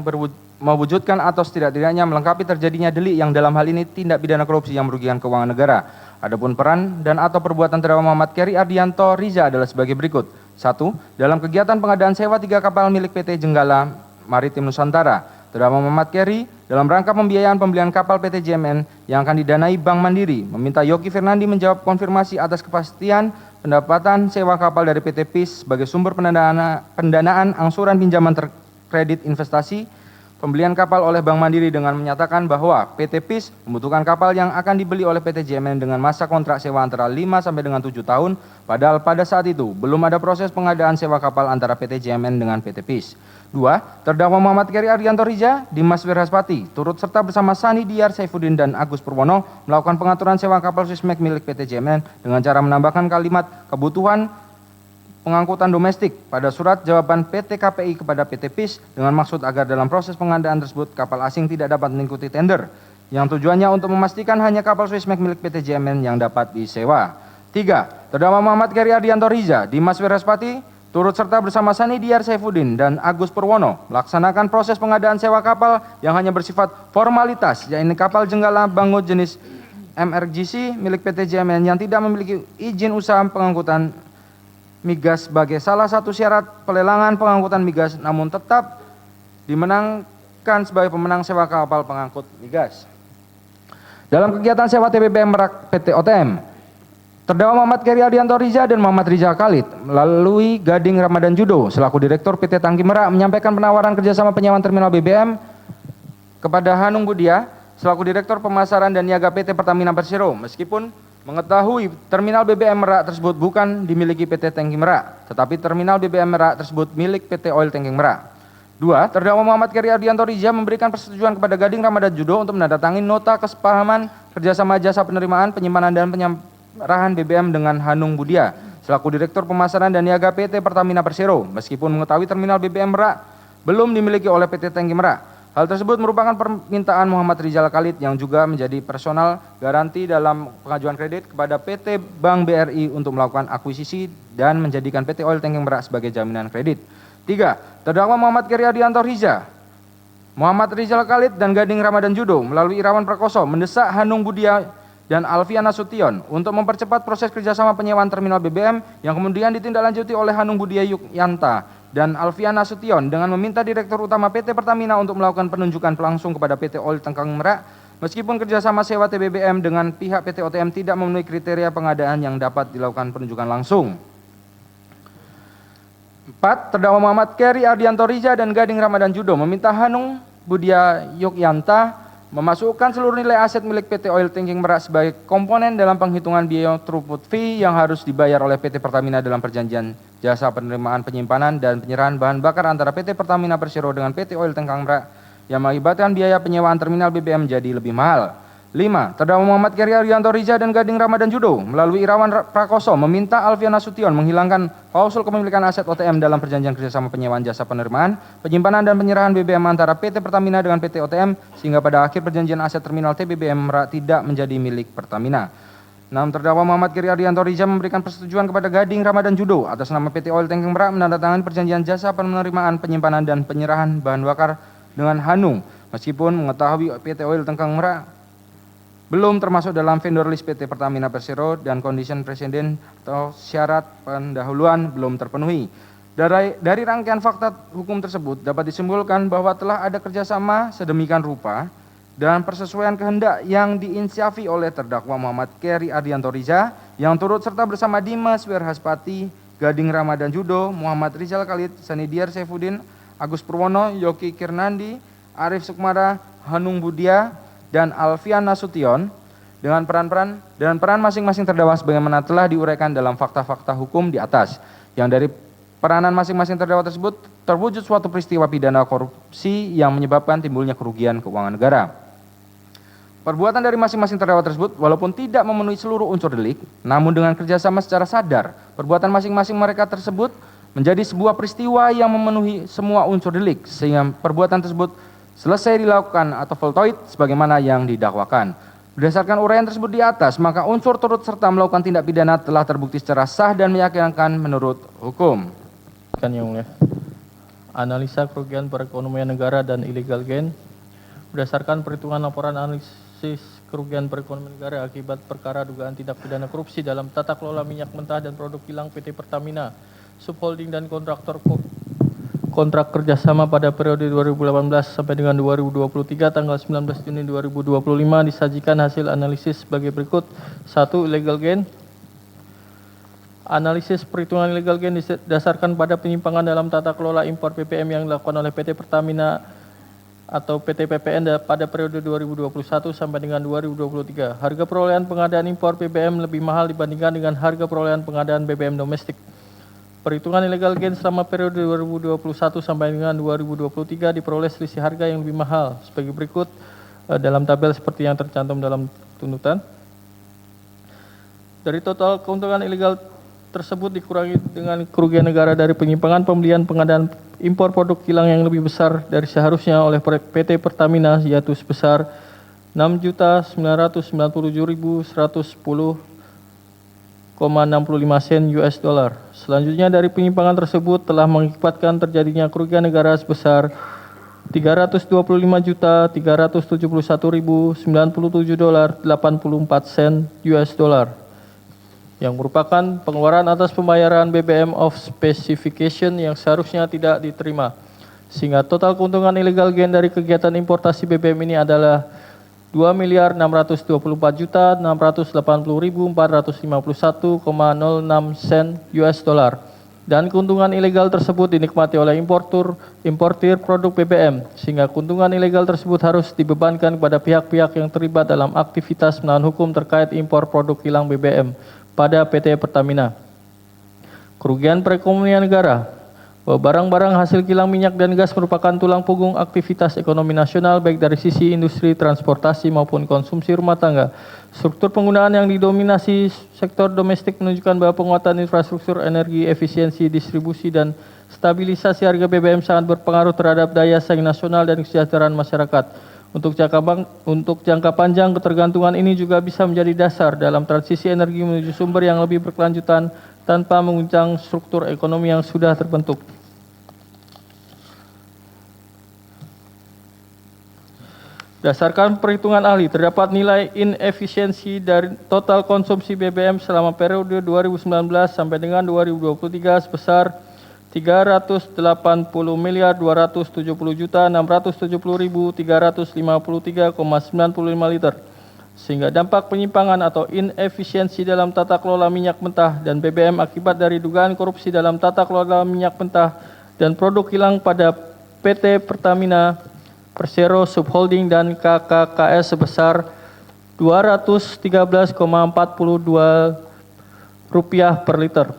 mewujudkan atau setidak-tidaknya melengkapi terjadinya delik yang dalam hal ini tindak pidana korupsi yang merugikan keuangan negara. Adapun peran dan atau perbuatan terdakwa Muhammad Keri Ardianto Riza adalah sebagai berikut. 1. Dalam kegiatan pengadaan sewa 3 kapal milik PT Jenggala Maritim Nusantara, terdakwa Muhammad Keri dalam rangka pembiayaan pembelian kapal PT JMN yang akan didanai Bank Mandiri meminta Yogi Fernandi menjawab konfirmasi atas kepastian pendapatan sewa kapal dari PT PIS sebagai sumber pendanaan angsuran pinjaman kredit investasi pembelian kapal oleh Bank Mandiri dengan menyatakan bahwa PT PIS membutuhkan kapal yang akan dibeli oleh PT JMN dengan masa kontrak sewa antara 5 sampai dengan 7 tahun, padahal pada saat itu belum ada proses pengadaan sewa kapal antara PT JMN dengan PT PIS. 2. Terdakwa Muhammad Keri Ardianto Riza, Dimas Wirhaspati, turut serta bersama Sani Diyar Saifuddin dan Agus Purwono melakukan pengaturan sewa kapal Swismek milik PT JMN dengan cara menambahkan kalimat kebutuhan pengangkutan domestik pada surat jawaban PT KPI kepada PT PIS dengan maksud agar dalam proses pengadaan tersebut kapal asing tidak dapat mengikuti tender yang tujuannya untuk memastikan hanya kapal Swismek milik PT JMN yang dapat disewa. 3. Terdakwa Muhammad Keri Ardianto Riza, Dimas Wirhaspati, turut serta bersama Sani Diyar Saifuddin dan Agus Purwono melaksanakan proses pengadaan sewa kapal yang hanya bersifat formalitas, yaitu kapal Jenggala Bango jenis MRGC milik PT JMN yang tidak memiliki izin usaha pengangkutan migas sebagai salah satu syarat pelelangan pengangkutan migas, namun tetap dimenangkan sebagai pemenang sewa kapal pengangkut migas. Dalam kegiatan sewa TBBM Merak PT OTM, terdakwa Muhammad Keri Ardianto Riza dan Muhammad Rizal Khalid melalui Gading Ramadan Judo selaku Direktur PT Tangki Merak menyampaikan penawaran kerjasama penyewaan terminal BBM kepada Hanung Budia selaku Direktur Pemasaran dan Niaga PT Pertamina Persero meskipun mengetahui terminal BBM Merak tersebut bukan dimiliki PT Tangki Merak, tetapi terminal BBM Merak tersebut milik PT Oil Tanking Merak. 2. Terdakwa Muhammad Keri Ardianto Riza memberikan persetujuan kepada Gading Ramadan Judo untuk menandatangani nota kesepahaman kerjasama jasa penerimaan, penyimpanan dan penyerahan BBM dengan Hanung Budia selaku Direktur Pemasaran dan Niaga PT Pertamina Persero meskipun mengetahui terminal BBM Merak belum dimiliki oleh PT Tangki Merak. Hal tersebut merupakan permintaan Muhammad Rizal Khalid yang juga menjadi personal garanti dalam pengajuan kredit kepada PT Bank BRI untuk melakukan akuisisi dan menjadikan PT Oil Tanking Merak sebagai jaminan kredit. 3. Terdakwa Muhammad Keri Ardianto Riza, Muhammad Rizal Khalid dan Gading Ramadan Judo melalui Irawan Prakoso mendesak Hanung Budia dan Alfian Nasution untuk mempercepat proses kerjasama penyewaan terminal BBM yang kemudian ditindaklanjuti oleh Hanung Budia Yukyanta dan Alfian Nasution dengan meminta Direktur Utama PT Pertamina untuk melakukan penunjukan langsung kepada PT Oil Tanking Merak meskipun kerjasama sewa TBBM dengan pihak PT OTM tidak memenuhi kriteria pengadaan yang dapat dilakukan penunjukan langsung. 4. Terdakwa Muhammad Keri Ardianto Riza dan Gading Ramadan Judo meminta Hanung Budia Yukyanta memasukkan seluruh nilai aset milik PT Oil Tanking Merak sebagai komponen dalam penghitungan biaya throughput fee yang harus dibayar oleh PT Pertamina dalam perjanjian jasa penerimaan penyimpanan dan penyerahan bahan bakar antara PT Pertamina Persero dengan PT Oil Tanking Merak yang mengakibatkan biaya penyewaan terminal BBM jadi lebih mahal. 5. Terdakwa Muhammad Keri Ardianto Riza dan Gading Ramadan Judo melalui Irawan Prakoso meminta Alfian Nasution menghilangkan klausul kepemilikan aset OTM dalam perjanjian kerjasama penyewaan jasa penerimaan, penyimpanan dan penyerahan BBM antara PT Pertamina dengan PT OTM sehingga pada akhir perjanjian aset terminal TBBM Merak tidak menjadi milik Pertamina. 6. Terdakwa Muhammad Keri Ardianto Riza memberikan persetujuan kepada Gading Ramadan Judo atas nama PT Oil Tanking Merak menandatangani perjanjian jasa penerimaan, penyimpanan dan penyerahan bahan bakar dengan Hanung meskipun mengetahui PT Oil Tanking Merak belum termasuk dalam vendor list PT Pertamina Persero dan condition precedent atau syarat pendahuluan belum terpenuhi. Dari rangkaian fakta hukum tersebut dapat disimpulkan bahwa telah ada kerjasama sedemikian rupa dan persesuaian kehendak yang diinisiasi oleh terdakwa Muhammad Keri Ardianto Riza yang turut serta bersama Dimas Wirhaspati, Gading Ramadan Judo, Muhammad Rizal Khalid, Sanidiar Saifuddin, Agus Purwono, Yoki Kirnandi, Arif Sukmara, Hanung Budia, dan Alfian Nasution dengan peran masing-masing terdakwa sebagaimana telah diuraikan dalam fakta-fakta hukum di atas, yang dari peranan masing-masing terdakwa tersebut terwujud suatu peristiwa pidana korupsi yang menyebabkan timbulnya kerugian keuangan negara. Perbuatan dari masing-masing terdakwa tersebut walaupun tidak memenuhi seluruh unsur delik, namun dengan kerjasama secara sadar, perbuatan masing-masing mereka tersebut menjadi sebuah peristiwa yang memenuhi semua unsur delik, sehingga perbuatan tersebut selesai dilakukan atau voltoid sebagaimana yang didakwakan. Berdasarkan uraian tersebut di atas, maka unsur turut serta melakukan tindak pidana telah terbukti secara sah dan meyakinkan menurut hukum. Yang mulia. Analisa kerugian perekonomian negara dan illegal gain. Berdasarkan perhitungan laporan analisis kerugian perekonomian negara akibat perkara dugaan tindak pidana korupsi dalam tata kelola minyak mentah dan produk kilang PT Pertamina, subholding dan kontraktor kontrak kerjasama pada periode 2018 sampai dengan 2023 tanggal 19 Juni 2025 disajikan hasil analisis sebagai berikut. 1. Illegal gain. Analisis perhitungan illegal gain didasarkan pada penyimpangan dalam tata kelola impor BBM yang dilakukan oleh PT Pertamina atau PT PPN pada periode 2021 sampai dengan 2023. Harga perolehan pengadaan impor BBM lebih mahal dibandingkan dengan harga perolehan pengadaan BBM domestik. Perhitungan illegal gain selama periode 2021 sampai dengan 2023 diperoleh selisih harga yang lebih mahal sebagai berikut dalam tabel seperti yang tercantum dalam tuntutan. Dari total keuntungan ilegal tersebut dikurangi dengan kerugian negara dari penyimpangan pembelian pengadaan impor produk kilang yang lebih besar dari seharusnya oleh PT Pertamina, yaitu sebesar 6.997.110,65 sen US dollar. Selanjutnya dari penyimpangan tersebut telah mengakibatkan terjadinya kerugian negara sebesar 325.371.097 dolar 84 sen US dollar, yang merupakan pengeluaran atas pembayaran BBM of specification yang seharusnya tidak diterima. Sehingga total keuntungan illegal gain dari kegiatan importasi BBM ini adalah 2.624.680.451,06 sen US dollar. Dan keuntungan ilegal tersebut dinikmati oleh importir produk BBM, sehingga keuntungan ilegal tersebut harus dibebankan kepada pihak-pihak yang terlibat dalam aktivitas melawan hukum terkait impor produk kilang BBM pada PT Pertamina. Kerugian perekonomian negara. Barang-barang hasil kilang minyak dan gas merupakan tulang punggung aktivitas ekonomi nasional baik dari sisi industri, transportasi maupun konsumsi rumah tangga. Struktur penggunaan yang didominasi sektor domestik menunjukkan bahwa penguatan infrastruktur energi, efisiensi, distribusi, dan stabilisasi harga BBM sangat berpengaruh terhadap daya saing nasional dan kesejahteraan masyarakat. Untuk jangka panjang, ketergantungan ini juga bisa menjadi dasar dalam transisi energi menuju sumber yang lebih berkelanjutan tanpa mengguncang struktur ekonomi yang sudah terbentuk. Berdasarkan perhitungan ahli, terdapat nilai inefisiensi dari total konsumsi BBM selama periode 2019 sampai dengan 2023 sebesar 380.270.670.353,95 liter. Sehingga dampak penyimpangan atau inefisiensi dalam tata kelola minyak mentah dan BBM akibat dari dugaan korupsi dalam tata kelola minyak mentah dan produk kilang pada PT Pertamina, Persero Subholding dan KKKS sebesar Rp213,42 per liter.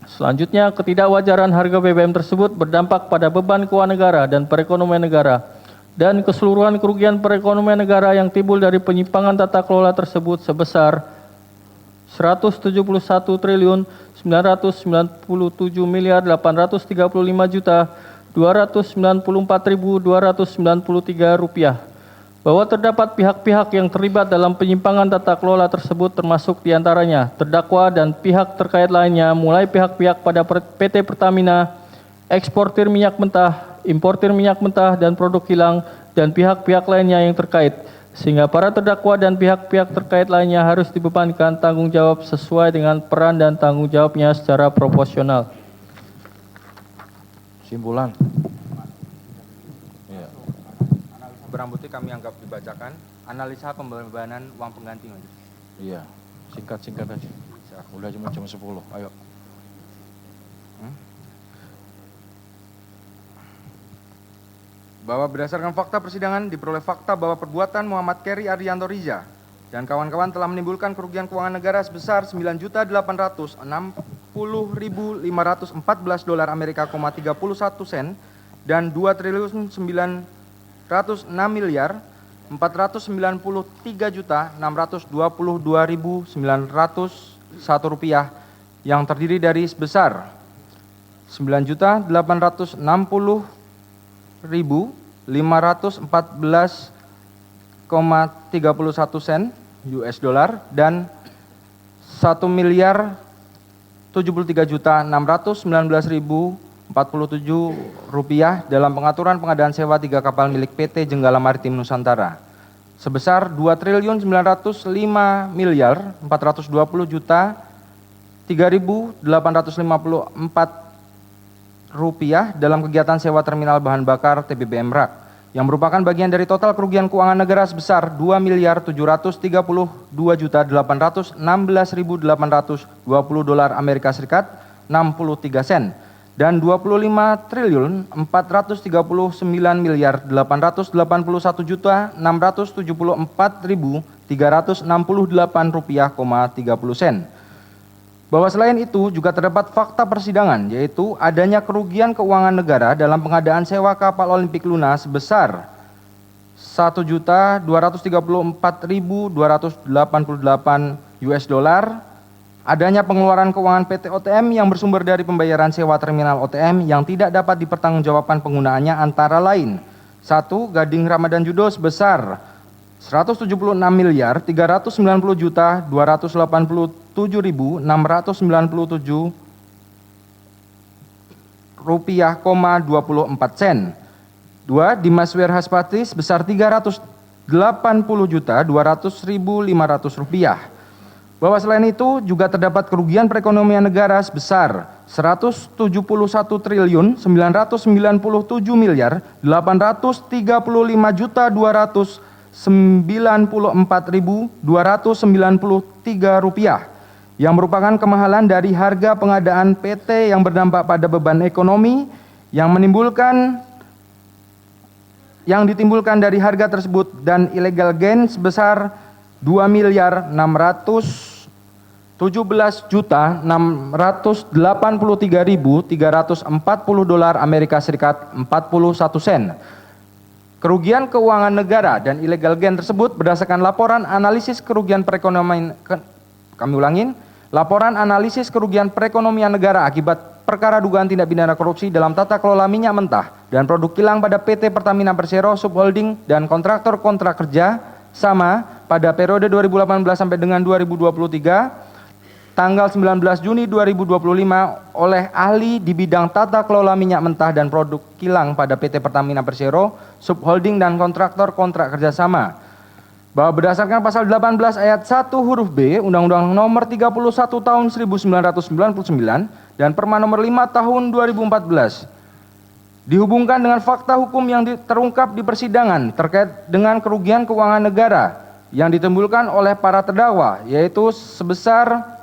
Selanjutnya, ketidakwajaran harga BBM tersebut berdampak pada beban keuangan negara dan perekonomian negara, dan keseluruhan kerugian perekonomian negara yang timbul dari penyimpangan tata kelola tersebut sebesar Rp171.995.294.293, bahwa terdapat pihak-pihak yang terlibat dalam penyimpangan tata kelola tersebut termasuk diantaranya terdakwa dan pihak terkait lainnya, mulai pihak-pihak pada PT Pertamina, eksportir minyak mentah, importir minyak mentah dan produk kilang, dan pihak-pihak lainnya yang terkait, sehingga para terdakwa dan pihak-pihak terkait lainnya harus dibebankan tanggung jawab sesuai dengan peran dan tanggung jawabnya secara proporsional. Simpulan. Barang bukti kami anggap dibacakan. Analisa pembebanan uang pengganti. Iya, singkat-singkat aja. Udah jam 10. Ayo. Bahwa berdasarkan fakta persidangan diperoleh fakta bahwa perbuatan Muhammad Keri Ardianto Riza dan kawan-kawan telah menimbulkan kerugian keuangan negara sebesar 9.860.514 dolar Amerika, 31 sen dan 2.993.622.901 rupiah yang terdiri dari sebesar 9.860.514,31 sen US dollar dan 1.073.619.047 rupiah dalam pengaturan pengadaan sewa 3 kapal milik PT Jenggala Maritim Nusantara sebesar 2.905.420.3.854 rupiah dalam kegiatan sewa terminal bahan bakar TBB Merak yang merupakan bagian dari total kerugian keuangan negara sebesar 2.732.816.820 dolar Amerika Serikat 63 sen dan 25.491.874.368 rupiah, 30 sen. Bahwa selain itu juga terdapat fakta persidangan yaitu adanya kerugian keuangan negara dalam pengadaan sewa kapal Olimpik Luna sebesar 1.234.288 US dollar, adanya pengeluaran keuangan PT OTM yang bersumber dari pembayaran sewa terminal OTM yang tidak dapat dipertanggungjawabkan penggunaannya antara lain 1. Gading Ramadan Judo sebesar 176.390.287.697 rupiah, 24 sen. 2. Dimas Werhaspati sebesar 380.200.500 rupiah. Bahwa selain itu juga terdapat kerugian perekonomian negara sebesar 197.195.294.293 rupiah yang merupakan kemahalan dari harga pengadaan PT yang berdampak pada beban ekonomi yang ditimbulkan dari harga tersebut dan illegal gain sebesar 2.683.340 dolar Amerika Serikat 41 sen. Kerugian keuangan negara dan illegal gain tersebut berdasarkan laporan analisis kerugian perekonomian laporan analisis kerugian perekonomian negara akibat perkara dugaan tindak pidana korupsi dalam tata kelola minyak mentah dan produk kilang pada PT Pertamina Persero Subholding dan kontraktor kontrak kerja sama pada periode 2018 sampai dengan 2023 tanggal 19 Juni 2025 oleh ahli di bidang tata kelola minyak mentah dan produk kilang pada PT Pertamina Persero Subholding dan kontraktor kontrak kerjasama bahwa berdasarkan pasal 18 ayat 1 huruf B Undang-Undang Nomor 31 Tahun 1999 dan Perma Nomor 5 Tahun 2014 dihubungkan dengan fakta hukum yang terungkap di persidangan terkait dengan kerugian keuangan negara yang ditimbulkan oleh para terdakwa yaitu sebesar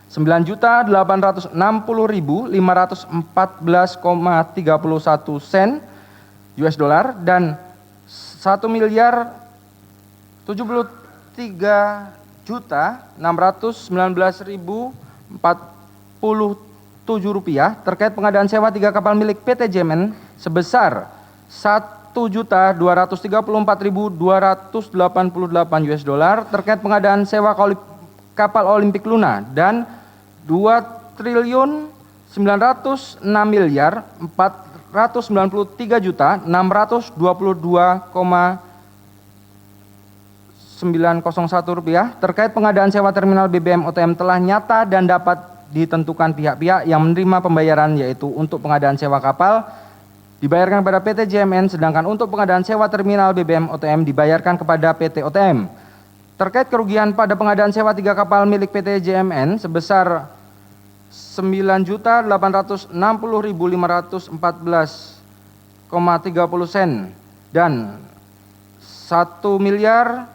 9.860.514,31 sen US dollar dan 1.073.619.047 rupiah terkait pengadaan sewa 3 kapal milik PT JMN sebesar 1.234.288 US dollar terkait pengadaan sewa kapal Olimpik Luna dan 2.993.622,901 rupiah terkait pengadaan sewa terminal BBM OTM telah nyata dan dapat ditentukan pihak-pihak yang menerima pembayaran yaitu untuk pengadaan sewa kapal dibayarkan kepada PT JMN sedangkan untuk pengadaan sewa terminal BBM OTM dibayarkan kepada PT OTM. Terkait kerugian pada pengadaan sewa 3 kapal milik PT JMN sebesar 9.860.514,30 sen dan 1.019.1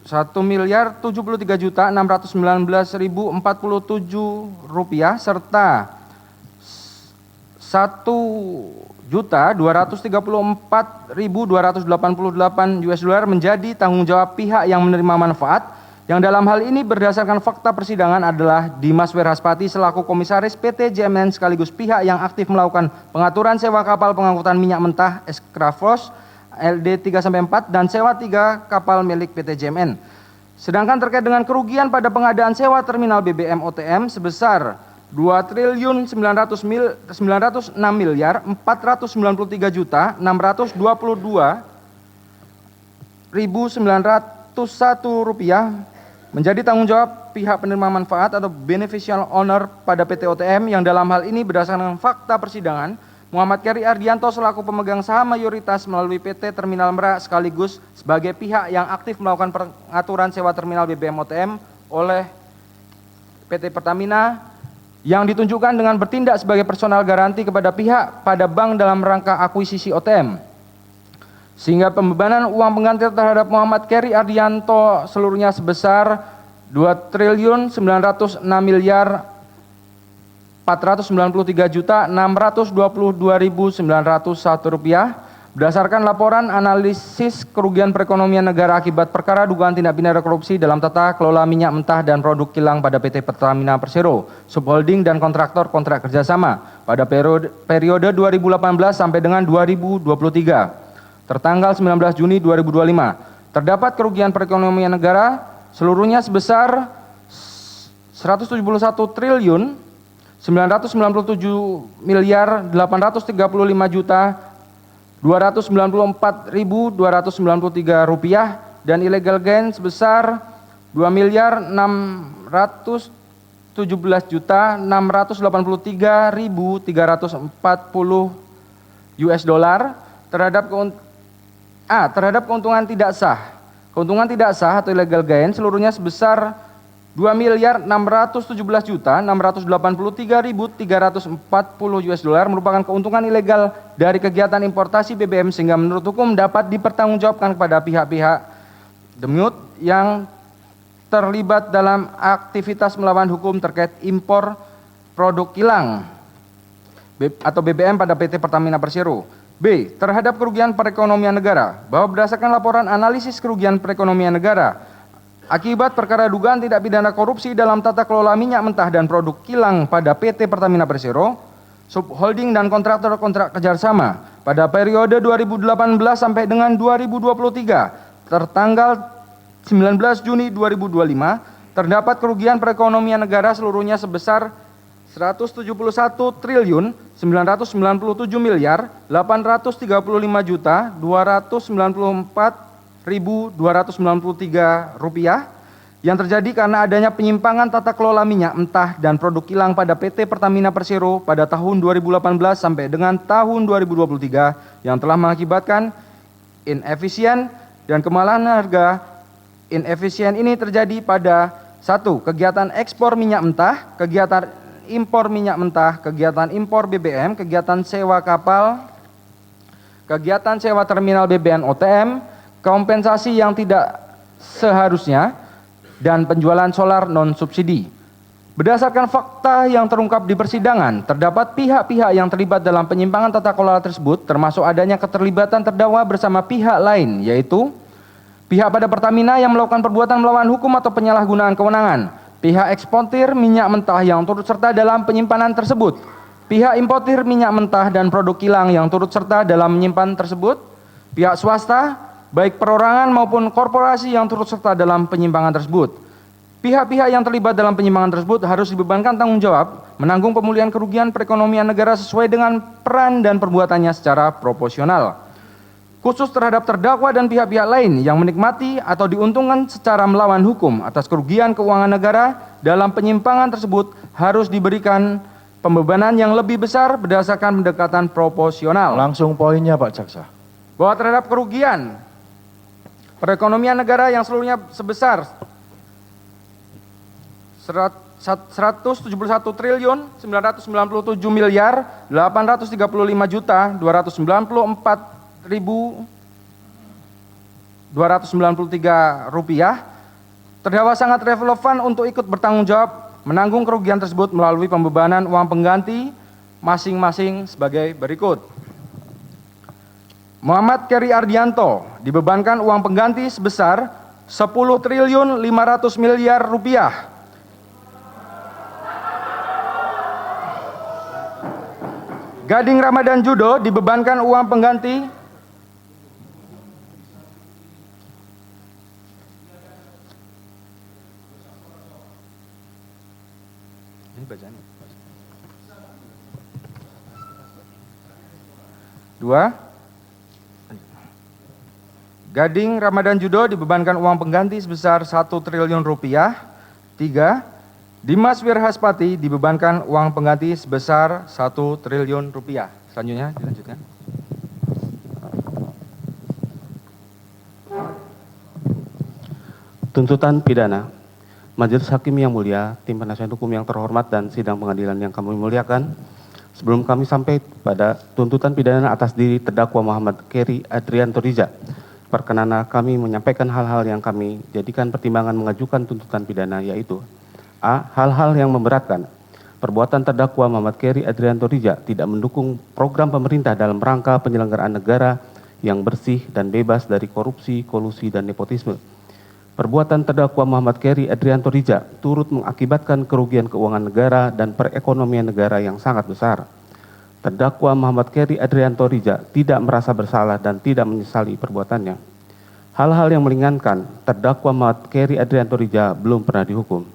Rp1.073.619.047 serta $1.234.288 menjadi tanggung jawab pihak yang menerima manfaat, yang dalam hal ini berdasarkan fakta persidangan adalah Dimas Weraspati selaku Komisaris PT JMN sekaligus pihak yang aktif melakukan pengaturan sewa kapal pengangkutan minyak mentah Eskrafos LD 3-4 dan sewa 3 kapal milik PT JMN. Sedangkan terkait dengan kerugian pada pengadaan sewa terminal BBM OTM sebesar Rp2.993.492.901 menjadi tanggung jawab pihak penerima manfaat atau beneficial owner pada PT OTM, yang dalam hal ini berdasarkan fakta persidangan Muhammad Keri Ardianto selaku pemegang saham mayoritas melalui PT Terminal Merak sekaligus sebagai pihak yang aktif melakukan pengaturan sewa terminal BBM OTM oleh PT Pertamina, yang ditunjukkan dengan bertindak sebagai personal garanti kepada pihak pada bank dalam rangka akuisisi OTM, sehingga pembebanan uang pengganti terhadap Muhammad Keri Ardianto seluruhnya sebesar Rp2.993.422.901 berdasarkan laporan analisis kerugian perekonomian negara akibat perkara dugaan tindak pidana korupsi dalam tata kelola minyak mentah dan produk kilang pada PT Pertamina Persero, subholding dan kontraktor kontrak kerjasama pada periode 2018 sampai dengan 2023. Tertanggal 19 Juni 2025, terdapat kerugian perekonomian negara seluruhnya sebesar Rp1.999.294.293 dan illegal gain sebesar $2.673.340 terhadap keuntungan tidak sah. Keuntungan tidak sah atau illegal gain seluruhnya sebesar $2.617.683.340 merupakan keuntungan ilegal dari kegiatan importasi BBM, sehingga menurut hukum dapat dipertanggungjawabkan kepada pihak-pihak demut yang terlibat dalam aktivitas melawan hukum terkait impor produk kilang atau BBM pada PT Pertamina Persero. B. Terhadap kerugian perekonomian negara, bahwa berdasarkan laporan analisis kerugian perekonomian negara akibat perkara dugaan tindak pidana korupsi dalam tata kelola minyak mentah dan produk kilang pada PT Pertamina Persero, subholding dan kontraktor kontrak kerjasama pada periode 2018 sampai dengan 2023, tertanggal 19 Juni 2025, terdapat kerugian perekonomian negara seluruhnya sebesar Rp171.999.294.293 yang terjadi karena adanya penyimpangan tata kelola minyak mentah dan produk kilang pada PT Pertamina Persero pada tahun 2018 sampai dengan tahun 2023 yang telah mengakibatkan inefisien dan kemahalan harga. Inefisien ini terjadi pada 1. Kegiatan ekspor minyak mentah, kegiatan impor minyak mentah, kegiatan impor BBM, kegiatan sewa kapal, kegiatan sewa terminal BBM OTM, kompensasi yang tidak seharusnya, dan penjualan solar non-subsidi. Berdasarkan fakta yang terungkap di persidangan, terdapat pihak-pihak yang terlibat dalam penyimpangan tata kelola tersebut, termasuk adanya keterlibatan terdakwa bersama pihak lain, yaitu pihak pada Pertamina yang melakukan perbuatan melawan hukum atau penyalahgunaan kewenangan, pihak eksportir minyak mentah yang turut serta dalam penyimpanan tersebut, pihak importir minyak mentah dan produk kilang yang turut serta dalam menyimpan tersebut, pihak swasta, baik perorangan maupun korporasi yang turut serta dalam penyimpangan tersebut. Pihak-pihak yang terlibat dalam penyimpangan tersebut harus dibebankan tanggung jawab menanggung pemulihan kerugian perekonomian negara sesuai dengan peran dan perbuatannya secara proporsional. Khusus terhadap terdakwa dan pihak-pihak lain yang menikmati atau diuntungkan secara melawan hukum atas kerugian keuangan negara dalam penyimpangan tersebut harus diberikan pembebanan yang lebih besar berdasarkan pendekatan proporsional. Langsung poinnya Pak Jaksa. Bahwa terhadap kerugian perekonomian negara yang seluruhnya sebesar Rp1.997.835.294.293 terdakwa sangat relevan untuk ikut bertanggung jawab menanggung kerugian tersebut melalui pembebanan uang pengganti masing-masing sebagai berikut. Muhammad Keri Ardianto dibebankan uang pengganti sebesar 10.500 miliar rupiah. Gading Ramadan Judo dibebankan uang pengganti ini bacaannya. 2. Gading Ramadan Judo dibebankan uang pengganti sebesar 1 triliun rupiah. 3. Dimas Wirhaspati dibebankan uang pengganti sebesar 1 triliun rupiah. Selanjutnya dilanjutkan. Tuntutan pidana. Majelis Hakim yang mulia, tim penasihat hukum yang terhormat dan sidang pengadilan yang kami muliakan, sebelum kami sampai pada tuntutan pidana atas diri terdakwa Muhammad Keri Adrianto Riza, perkenanlah kami menyampaikan hal-hal yang kami jadikan pertimbangan mengajukan tuntutan pidana, yaitu: A. Hal-hal yang memberatkan. Perbuatan terdakwa Muhammad Keri Adrianto Riza tidak mendukung program pemerintah dalam rangka penyelenggaraan negara yang bersih dan bebas dari korupsi, kolusi, dan nepotisme. Perbuatan terdakwa Muhammad Keri Adrianto Riza turut mengakibatkan kerugian keuangan negara dan perekonomian negara yang sangat besar. Terdakwa Muhammad Keri Adrianto Riza tidak merasa bersalah dan tidak menyesali perbuatannya. Hal-hal yang meringankan, terdakwa Muhammad Keri Adrianto Riza belum pernah dihukum.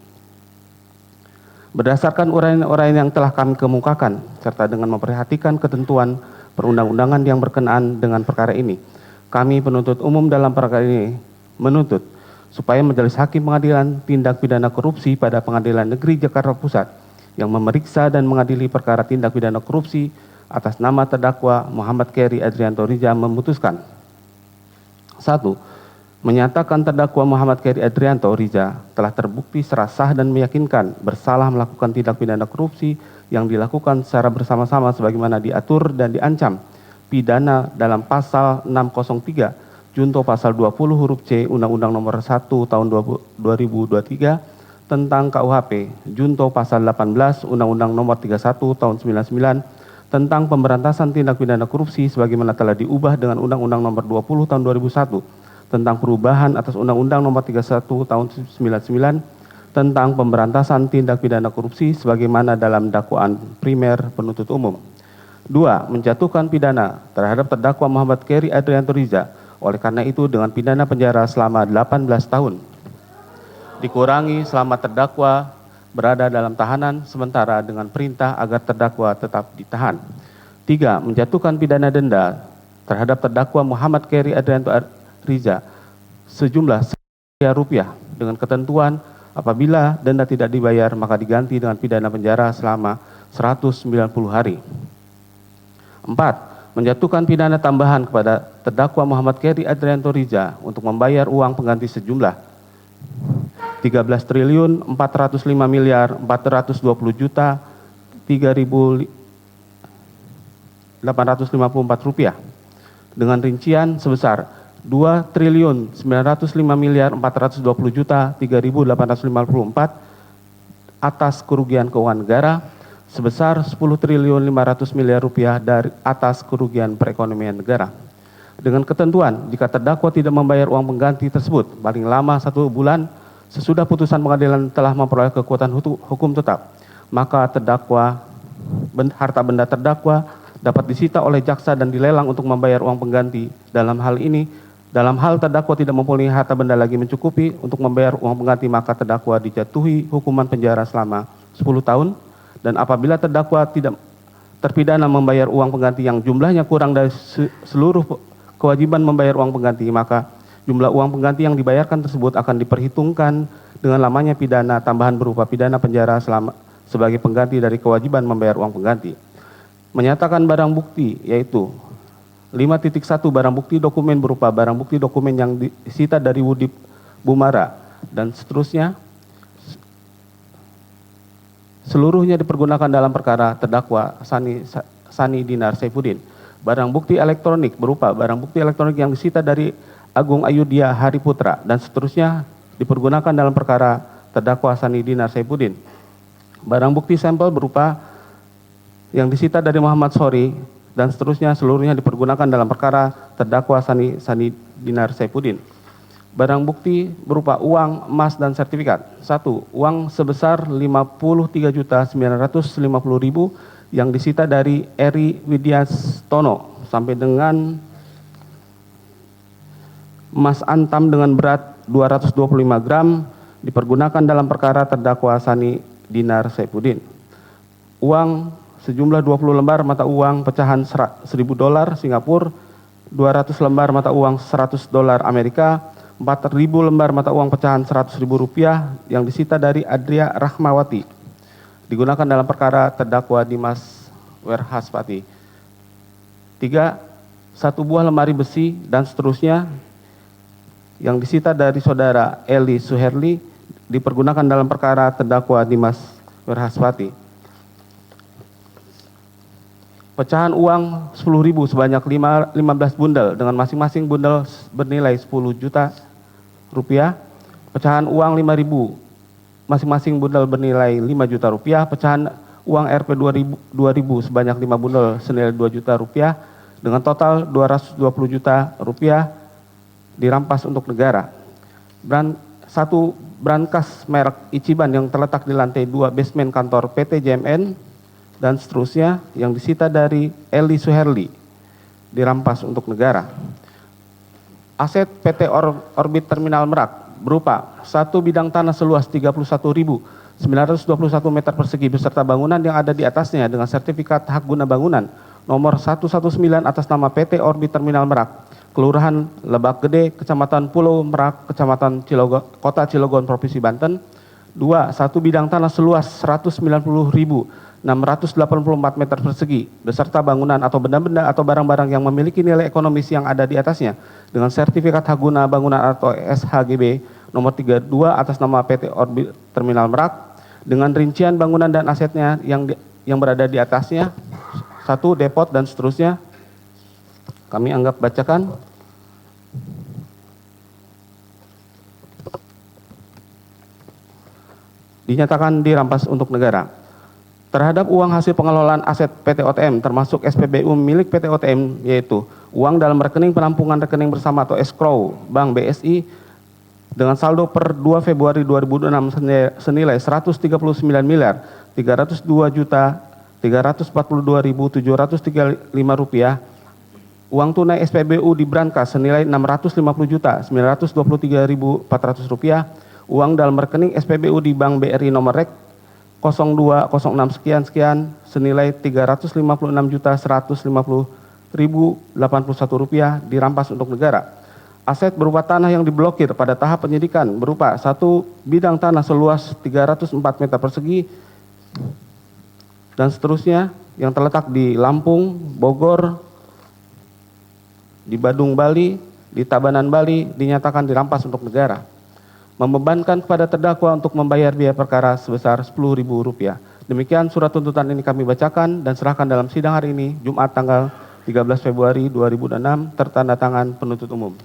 Berdasarkan uraian-uraian yang telah kami kemukakan, serta dengan memperhatikan ketentuan perundang-undangan yang berkenaan dengan perkara ini, kami penuntut umum dalam perkara ini menuntut supaya Majelis Hakim Pengadilan Tindak Pidana Korupsi pada Pengadilan Negeri Jakarta Pusat yang memeriksa dan mengadili perkara tindak pidana korupsi atas nama terdakwa Muhammad Keri Adrianto Riza memutuskan: 1. Menyatakan terdakwa Muhammad Keri Adrianto Riza telah terbukti secara sah dan meyakinkan bersalah melakukan tindak pidana korupsi yang dilakukan secara bersama-sama sebagaimana diatur dan diancam pidana dalam pasal 603 junto pasal 20 huruf C Undang-Undang Nomor 1 Tahun 2023 tentang KUHP, junto pasal 18 Undang-Undang Nomor 31 Tahun 99 tentang pemberantasan tindak pidana korupsi sebagaimana telah diubah dengan Undang-Undang Nomor 20 Tahun 2001 tentang perubahan atas Undang-Undang Nomor 31 Tahun 99 tentang pemberantasan tindak pidana korupsi sebagaimana dalam dakwaan primer penuntut umum. 2. Menjatuhkan pidana terhadap terdakwa Muhammad Keri Adrianto Riza, oleh karena itu dengan pidana penjara selama 18 tahun. Dikurangi selama terdakwa berada dalam tahanan sementara dengan perintah agar terdakwa tetap ditahan. 3. Menjatuhkan pidana denda terhadap terdakwa Muhammad Keri Adrianto Riza sejumlah Rp1 dengan ketentuan apabila denda tidak dibayar maka diganti dengan pidana penjara selama 190 hari. 4. Menjatuhkan pidana tambahan kepada terdakwa Muhammad Keri Adrianto Riza untuk membayar uang pengganti sejumlah 13.405.420.3.854 rupiah dengan rincian sebesar 2.905.420.3.854 atas kerugian keuangan negara sebesar 10.500 miliar rupiah dari atas kerugian perekonomian negara. Dengan ketentuan jika terdakwa tidak membayar uang pengganti tersebut paling lama 1 bulan sesudah putusan pengadilan telah memperoleh kekuatan hukum tetap, maka harta benda terdakwa dapat disita oleh jaksa dan dilelang untuk membayar uang pengganti. Dalam hal terdakwa tidak mempunyai harta benda lagi mencukupi untuk membayar uang pengganti, maka terdakwa dijatuhi hukuman penjara selama 10 tahun. Dan apabila terdakwa tidak terpidana membayar uang pengganti yang jumlahnya kurang dari seluruh kewajiban membayar uang pengganti, maka jumlah uang pengganti yang dibayarkan tersebut akan diperhitungkan dengan lamanya pidana tambahan berupa pidana penjara sebagai pengganti dari kewajiban membayar uang pengganti. Menyatakan barang bukti yaitu 5.1 barang bukti dokumen berupa barang bukti dokumen yang disita dari Wudi Bumara dan seterusnya seluruhnya dipergunakan dalam perkara terdakwa Sani Dinar Saifuddin. Barang bukti elektronik berupa barang bukti elektronik yang disita dari Agung Ayudya Hari Putra dan seterusnya dipergunakan dalam perkara terdakwa Sani Dinar Saifuddin. Barang bukti sampel berupa yang disita dari Muhammad Sori dan seterusnya seluruhnya dipergunakan dalam perkara terdakwa Sani Dinar Saifuddin. Barang bukti berupa uang, emas, dan sertifikat. 1. Uang sebesar 53.950.000 yang disita dari Eri Widyastono sampai dengan emas antam dengan berat 225 gram dipergunakan dalam perkara terdakwa Sani Dinar Saifuddin. Uang sejumlah 20 lembar mata uang pecahan $1.000 Singapura, 200 lembar mata uang $100 Amerika, 4.000 lembar mata uang pecahan $100.000 yang disita dari Adria Rahmawati digunakan dalam perkara terdakwa Dimas Werhaspati. 3. 1 buah lemari besi dan seterusnya yang disita dari saudara Eli Suherli dipergunakan dalam perkara terdakwa Dimas Werhaspati. Pecahan uang 10.000 sebanyak 15 bundel dengan masing-masing bundel bernilai 10 juta rupiah. Pecahan uang 5.000 masing-masing bundel bernilai 5 juta rupiah. Pecahan uang Rp 2.000 sebanyak 5 bundel senilai 2 juta rupiah dengan total 220 juta rupiah dirampas untuk negara. Satu brankas merek Ichiban yang terletak di lantai 2 basement kantor PT JMN dan seterusnya yang disita dari Eli Suherli dirampas untuk negara. Aset PT Orbit Terminal Merak berupa 1 bidang tanah seluas 31.921 meter persegi beserta bangunan yang ada di atasnya dengan sertifikat hak guna bangunan nomor 119 atas nama PT Orbit Terminal Merak, Kelurahan Lebak Gede, Kecamatan Pulau Merak, Kecamatan Kota Cilegon, Provinsi Banten. 2. 1 bidang tanah seluas 190.684 meter persegi beserta bangunan atau benda-benda atau barang-barang yang memiliki nilai ekonomis yang ada di atasnya dengan sertifikat hak guna bangunan atau SHGB nomor 32 atas nama PT Orbit Terminal Merak dengan rincian bangunan dan asetnya yang berada di atasnya. 1. Depot dan seterusnya. Kami anggap bacakan. Dinyatakan dirampas untuk negara. Terhadap uang hasil pengelolaan aset PT OTM termasuk SPBU milik PT OTM yaitu uang dalam rekening penampungan rekening bersama atau escrow Bank BSI dengan saldo per 2 Februari 2006 senilai 139.302.342.735 rupiah. Uang tunai SPBU di brankas senilai 650.923.400 rupiah. Uang dalam rekening SPBU di Bank BRI nomor rek 0206 sekian senilai 356.150.081 rupiah dirampas untuk negara. Aset berupa tanah yang diblokir pada tahap penyidikan berupa 1 bidang tanah seluas 304 meter persegi dan seterusnya yang terletak di Lampung, Bogor, di Badung, Bali, di Tabanan, Bali dinyatakan dirampas untuk negara. Membebankan kepada terdakwa untuk membayar biaya perkara sebesar Rp10.000. Demikian surat tuntutan ini kami bacakan dan serahkan dalam sidang hari ini, Jumat tanggal 13 Februari 2006, tertanda tangan penuntut umum.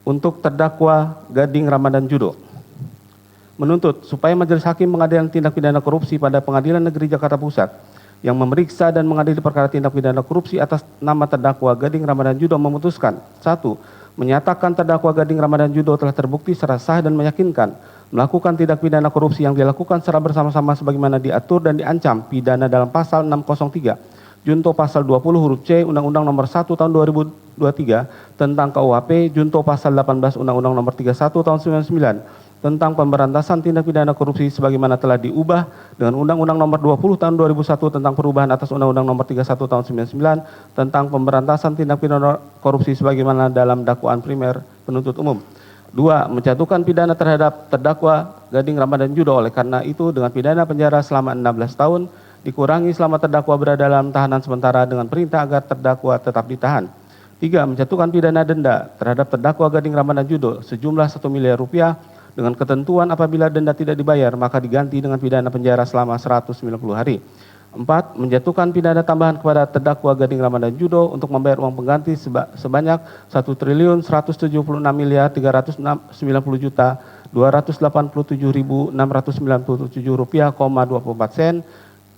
Untuk terdakwa Gading Ramadan Judo, menuntut supaya Majelis Hakim Pengadilan Tindak Pidana Korupsi pada Pengadilan Negeri Jakarta Pusat yang memeriksa dan mengadili perkara tindak pidana korupsi atas nama terdakwa Gading Ramadan Judo memutuskan 1. Menyatakan terdakwa Gading Ramadan Judo telah terbukti secara sah dan meyakinkan melakukan tindak pidana korupsi yang dilakukan secara bersama-sama sebagaimana diatur dan diancam pidana dalam pasal 603 junto pasal 20 huruf C Undang-Undang Nomor 1 Tahun 2023 tentang KUHP junto pasal 18 Undang-Undang Nomor 31 Tahun 99 tentang pemberantasan tindak pidana korupsi sebagaimana telah diubah dengan Undang-Undang Nomor 20 Tahun 2001 tentang perubahan atas Undang-Undang Nomor 31 Tahun 99 tentang pemberantasan tindak pidana korupsi sebagaimana dalam dakwaan primer penuntut umum. 2. Menjatuhkan pidana terhadap terdakwa Gading Ramadan Judo oleh karena itu dengan pidana penjara selama 16 tahun dikurangi selama terdakwa berada dalam tahanan sementara dengan perintah agar terdakwa tetap ditahan. 3. Menjatuhkan pidana denda terhadap terdakwa Gading Ramadan Judo sejumlah Rp1 miliar dengan ketentuan apabila denda tidak dibayar maka diganti dengan pidana penjara selama 190 hari. 4. Menjatuhkan pidana tambahan kepada terdakwa Gading Ramadan Judo untuk membayar uang pengganti sebanyak Rp1.176.390.000 Rp287.697,24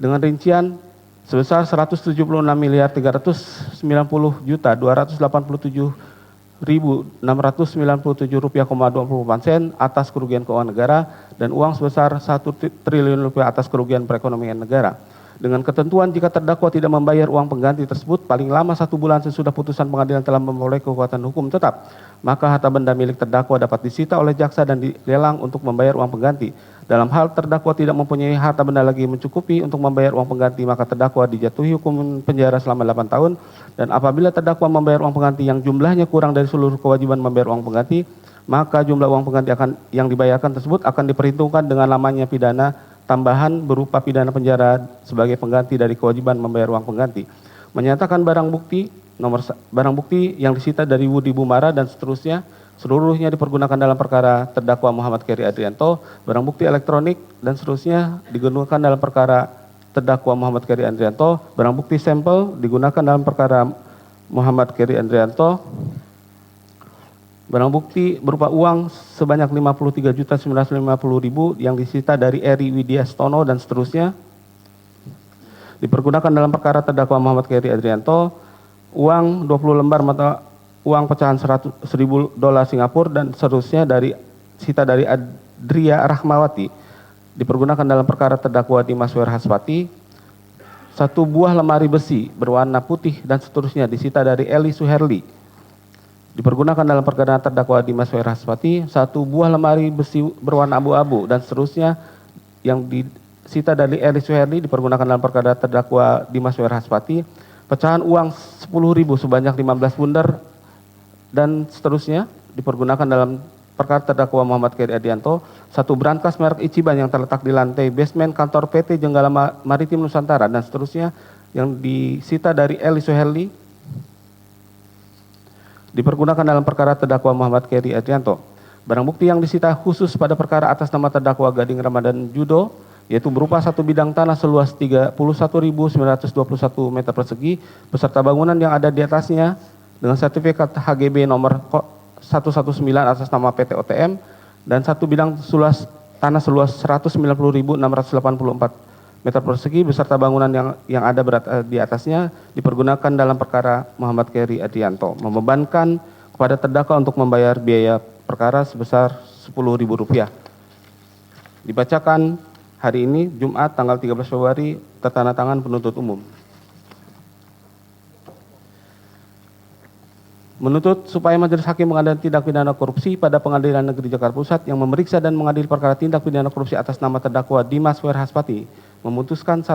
dengan rincian sebesar Rp176.390.297.697,24 atas kerugian keuangan negara dan uang sebesar Rp1 triliun atas kerugian perekonomian negara. Dengan ketentuan jika terdakwa tidak membayar uang pengganti tersebut paling lama 1 bulan sesudah putusan pengadilan telah memperoleh kekuatan hukum tetap, maka harta benda milik terdakwa dapat disita oleh jaksa dan dilelang untuk membayar uang pengganti. Dalam hal terdakwa tidak mempunyai harta benda lagi mencukupi untuk membayar uang pengganti, maka terdakwa dijatuhi hukuman penjara selama 8 tahun, dan apabila terdakwa membayar uang pengganti yang jumlahnya kurang dari seluruh kewajiban membayar uang pengganti, maka jumlah uang pengganti yang dibayarkan tersebut akan diperhitungkan dengan lamanya pidana tambahan berupa pidana penjara sebagai pengganti dari kewajiban membayar uang pengganti. Menyatakan barang bukti yang disita dari Wudi Bumara dan seterusnya seluruhnya dipergunakan dalam perkara terdakwa Muhammad Keri Adrianto, barang bukti elektronik dan seterusnya digunakan dalam perkara terdakwa Muhammad Keri Adrianto, barang bukti sampel digunakan dalam perkara Muhammad Keri Adrianto, barang bukti berupa uang sebanyak Rp53.950.000 yang disita dari Eri Widyastono dan seterusnya dipergunakan dalam perkara terdakwa Muhammad Keri Adrianto, uang 20 lembar mata uang pecahan $1.000 Singapura dan seterusnya disita dari Adria Rahmawati dipergunakan dalam perkara terdakwa Dimas Werhaspati, 1 buah lemari besi berwarna putih dan seterusnya disita dari Eli Suherli dipergunakan dalam perkara terdakwa Dimas Werhaspati, 1 buah lemari besi berwarna abu-abu dan seterusnya yang disita dari Eli Suherli dipergunakan dalam perkara terdakwa Dimas Werhaspati, pecahan uang 10.000 sebanyak 15 bundar dan seterusnya dipergunakan dalam perkara terdakwa Muhammad Keri Adrianto, 1 brankas merek Ichiban yang terletak di lantai basement kantor PT Jenggala Maritim Nusantara dan seterusnya yang disita dari Eli Suherli dipergunakan dalam perkara terdakwa Muhammad Keri Adrianto. Barang bukti yang disita khusus pada perkara atas nama terdakwa Gading Ramadan Judo, yaitu berupa 1 bidang tanah seluas 31.921 meter persegi, beserta bangunan yang ada di atasnya dengan sertifikat HGB nomor 119 atas nama PT OTM, dan 1 bidang tanah seluas 190.684 meter persegi beserta bangunan yang ada di atasnya dipergunakan dalam perkara Muhammad Keri Adrianto, membebankan kepada terdakwa untuk membayar biaya perkara sebesar Rp10.000. Dibacakan hari ini Jumat tanggal 13 Februari tertanda tangan penuntut umum. Menuntut supaya Majelis Hakim Pengadilan Tindak Pidana Korupsi pada Pengadilan Negeri Jakarta Pusat yang memeriksa dan mengadili perkara tindak pidana korupsi atas nama terdakwa Dimas Werhaspati memutuskan 1.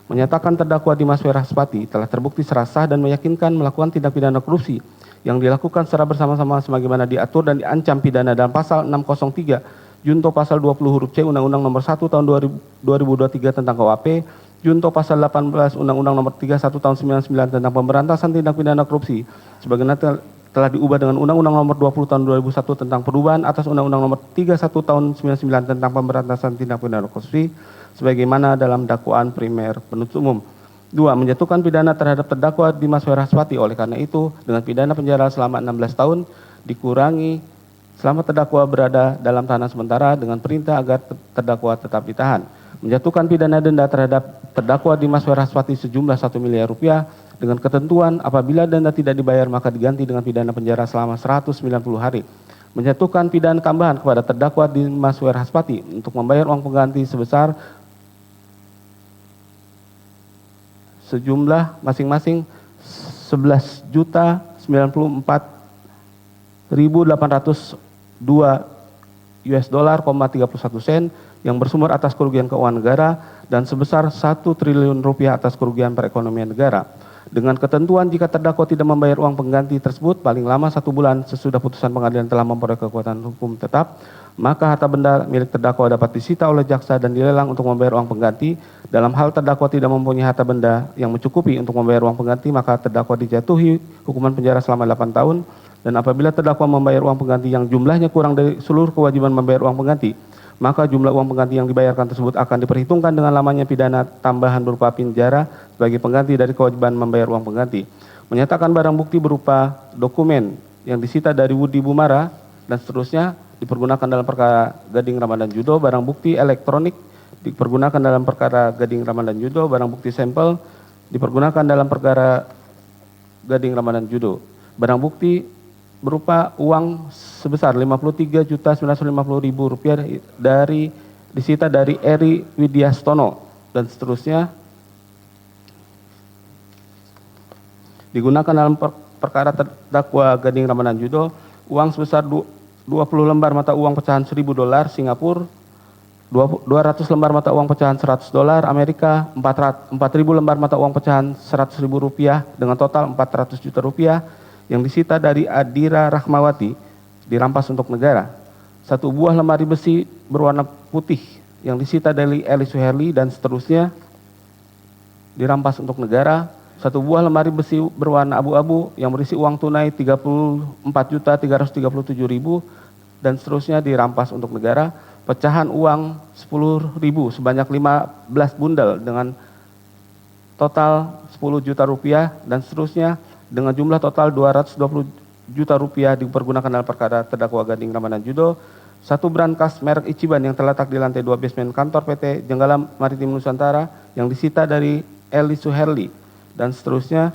Menyatakan terdakwa Dimas Werhaspati telah terbukti secara sah dan meyakinkan melakukan tindak pidana korupsi yang dilakukan secara bersama-sama sebagaimana diatur dan diancam pidana dalam pasal 603 junto pasal 20 huruf C Undang-Undang Nomor 1 Tahun 2023 tentang KUHP, junto pasal 18 Undang-Undang Nomor 31 Tahun 99 tentang pemberantasan tindak pidana korupsi sebagaimana telah diubah dengan Undang-Undang Nomor 20 Tahun 2001 tentang perubahan atas Undang-Undang Nomor 31 Tahun 99 tentang pemberantasan tindak pidana korupsi sebagaimana dalam dakwaan primer penuntut umum. 2. Menjatuhkan pidana terhadap terdakwa Dimas Werhaspati. Oleh karena itu, dengan pidana penjara selama 16 tahun dikurangi selama terdakwa berada dalam tahanan sementara dengan perintah agar terdakwa tetap ditahan. Menjatuhkan pidana denda terhadap terdakwa Dimas Werhaspati sejumlah Rp1 miliar dengan ketentuan apabila denda tidak dibayar maka diganti dengan pidana penjara selama 190 hari. Menjatuhkan pidana tambahan kepada terdakwa Dimas Werhaspati untuk membayar uang pengganti sebesar sejumlah masing-masing $11.094.802 yang bersumber atas kerugian keuangan negara dan sebesar Rp1 triliun atas kerugian perekonomian negara. Dengan ketentuan jika terdakwa tidak membayar uang pengganti tersebut paling lama 1 bulan sesudah putusan pengadilan telah memperoleh kekuatan hukum tetap, maka harta benda milik terdakwa dapat disita oleh jaksa dan dilelang untuk membayar uang pengganti. Dalam hal terdakwa tidak mempunyai harta benda yang mencukupi untuk membayar uang pengganti, maka terdakwa dijatuhi hukuman penjara selama 8 tahun, dan apabila terdakwa membayar uang pengganti yang jumlahnya kurang dari seluruh kewajiban membayar uang pengganti, maka jumlah uang pengganti yang dibayarkan tersebut akan diperhitungkan dengan lamanya pidana tambahan berupa penjara sebagai pengganti dari kewajiban membayar uang pengganti. Menyatakan barang bukti berupa dokumen yang disita dari Wudi Bumara dan seterusnya dipergunakan dalam perkara Gading Ramadan Judo, barang bukti elektronik dipergunakan dalam perkara Gading Ramadan Judo, barang bukti sampel dipergunakan dalam perkara Gading Ramadan Judo. Barang bukti berupa uang sebesar Rp53.950.000 disita dari Eri Widyastono dan seterusnya digunakan dalam perkara terdakwa Gading Ramadan Judo, uang sebesar 20 lembar mata uang pecahan $1.000 Singapura, 200 lembar mata uang pecahan $100 Amerika, 4.000 lembar mata uang pecahan $100.000 dengan total Rp400 juta yang disita dari Adira Rahmawati dirampas untuk negara. 1 buah lemari besi berwarna putih yang disita dari Eli Suherli dan seterusnya dirampas untuk negara. 1 buah lemari besi berwarna abu-abu yang berisi uang tunai Rp34.337.000 dan seterusnya dirampas untuk negara. Pecahan uang Rp10.000 sebanyak 15 bundel dengan total Rp10 juta dan seterusnya dengan jumlah total Rp220 juta dipergunakan dalam perkara terdakwa Gading Ramadan Judo. 1 brankas merek Ichiban yang terletak di lantai 2 basement kantor PT Jenggala Maritim Nusantara yang disita dari Eli Suherli dan seterusnya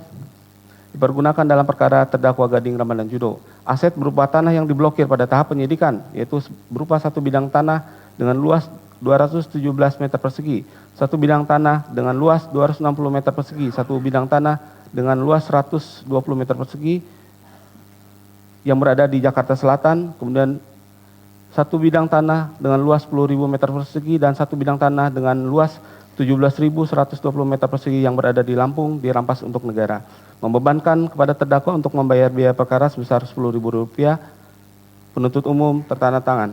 dipergunakan dalam perkara terdakwa Gading Ramadan Judo. Aset berupa tanah yang diblokir pada tahap penyidikan, yaitu berupa 1 bidang tanah dengan luas 217 meter persegi, 1 bidang tanah dengan luas 260 meter persegi, 1 bidang tanah dengan luas 120 meter persegi yang berada di Jakarta Selatan, kemudian 1 bidang tanah dengan luas 10.000 meter persegi dan 1 bidang tanah dengan luas 17.120 meter persegi yang berada di Lampung dirampas untuk negara. Membebankan kepada terdakwa untuk membayar biaya perkara sebesar Rp10.000. Penuntut umum tertanda tangan.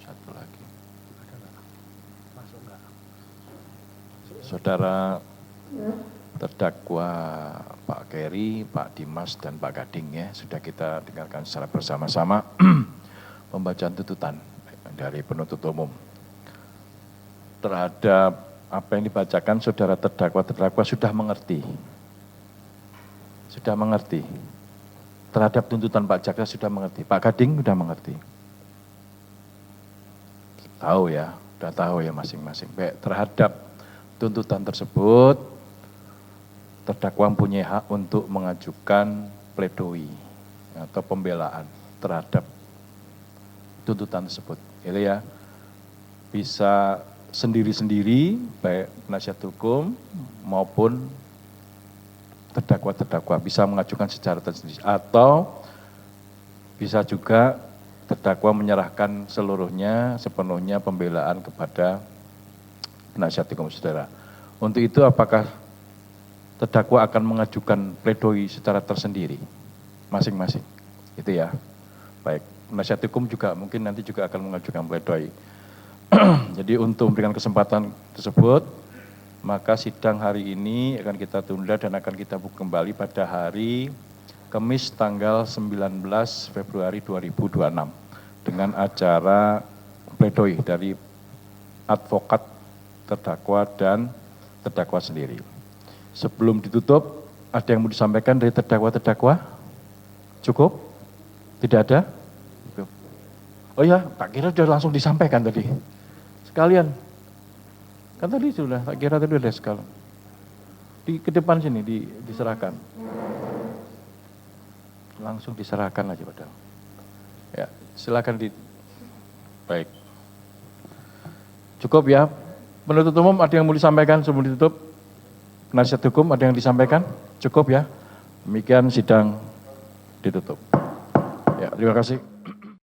Satu lagi. Saudara terdakwa Pak Keri, Pak Dimas, dan Pak Gading ya, sudah kita dengarkan secara bersama-sama pembacaan tuntutan dari penuntut umum. Terhadap apa yang dibacakan, saudara terdakwa sudah mengerti. Sudah mengerti. Terhadap tuntutan Pak Jaksa sudah mengerti. Pak Gading sudah mengerti. Tahu ya, sudah tahu ya masing-masing. Baik, terhadap tuntutan tersebut, terdakwa mempunyai hak untuk mengajukan pledoi atau pembelaan terhadap tuntutan tersebut. Itu ya, bisa sendiri-sendiri, baik penasihat hukum maupun terdakwa bisa mengajukan secara tersendiri, atau bisa juga terdakwa menyerahkan sepenuhnya pembelaan kepada penasihat hukum saudara. Untuk itu apakah terdakwa akan mengajukan pledoi secara tersendiri masing-masing? Itu ya. Baik, penasihat hukum juga mungkin nanti juga akan mengajukan pledoi. Jadi untuk memberikan kesempatan tersebut, maka sidang hari ini akan kita tunda dan akan kita buka kembali pada hari Kamis tanggal 19 Februari 2026 dengan acara pledoi dari advokat terdakwa dan terdakwa sendiri. Sebelum ditutup, ada yang mau disampaikan dari terdakwa? Cukup? Tidak ada? Oh ya, tak kira sudah langsung disampaikan tadi. Sekalian. Kan tadi sudah, tak kira tadi sudah sekalian. Ke depan sini, diserahkan. Langsung diserahkan aja padahal. Ya, silakan baik. Cukup ya. Penuntut umum ada yang mau disampaikan sebelum ditutup? Penasihat hukum ada yang disampaikan? Cukup ya. Demikian sidang ditutup. Ya, terima kasih.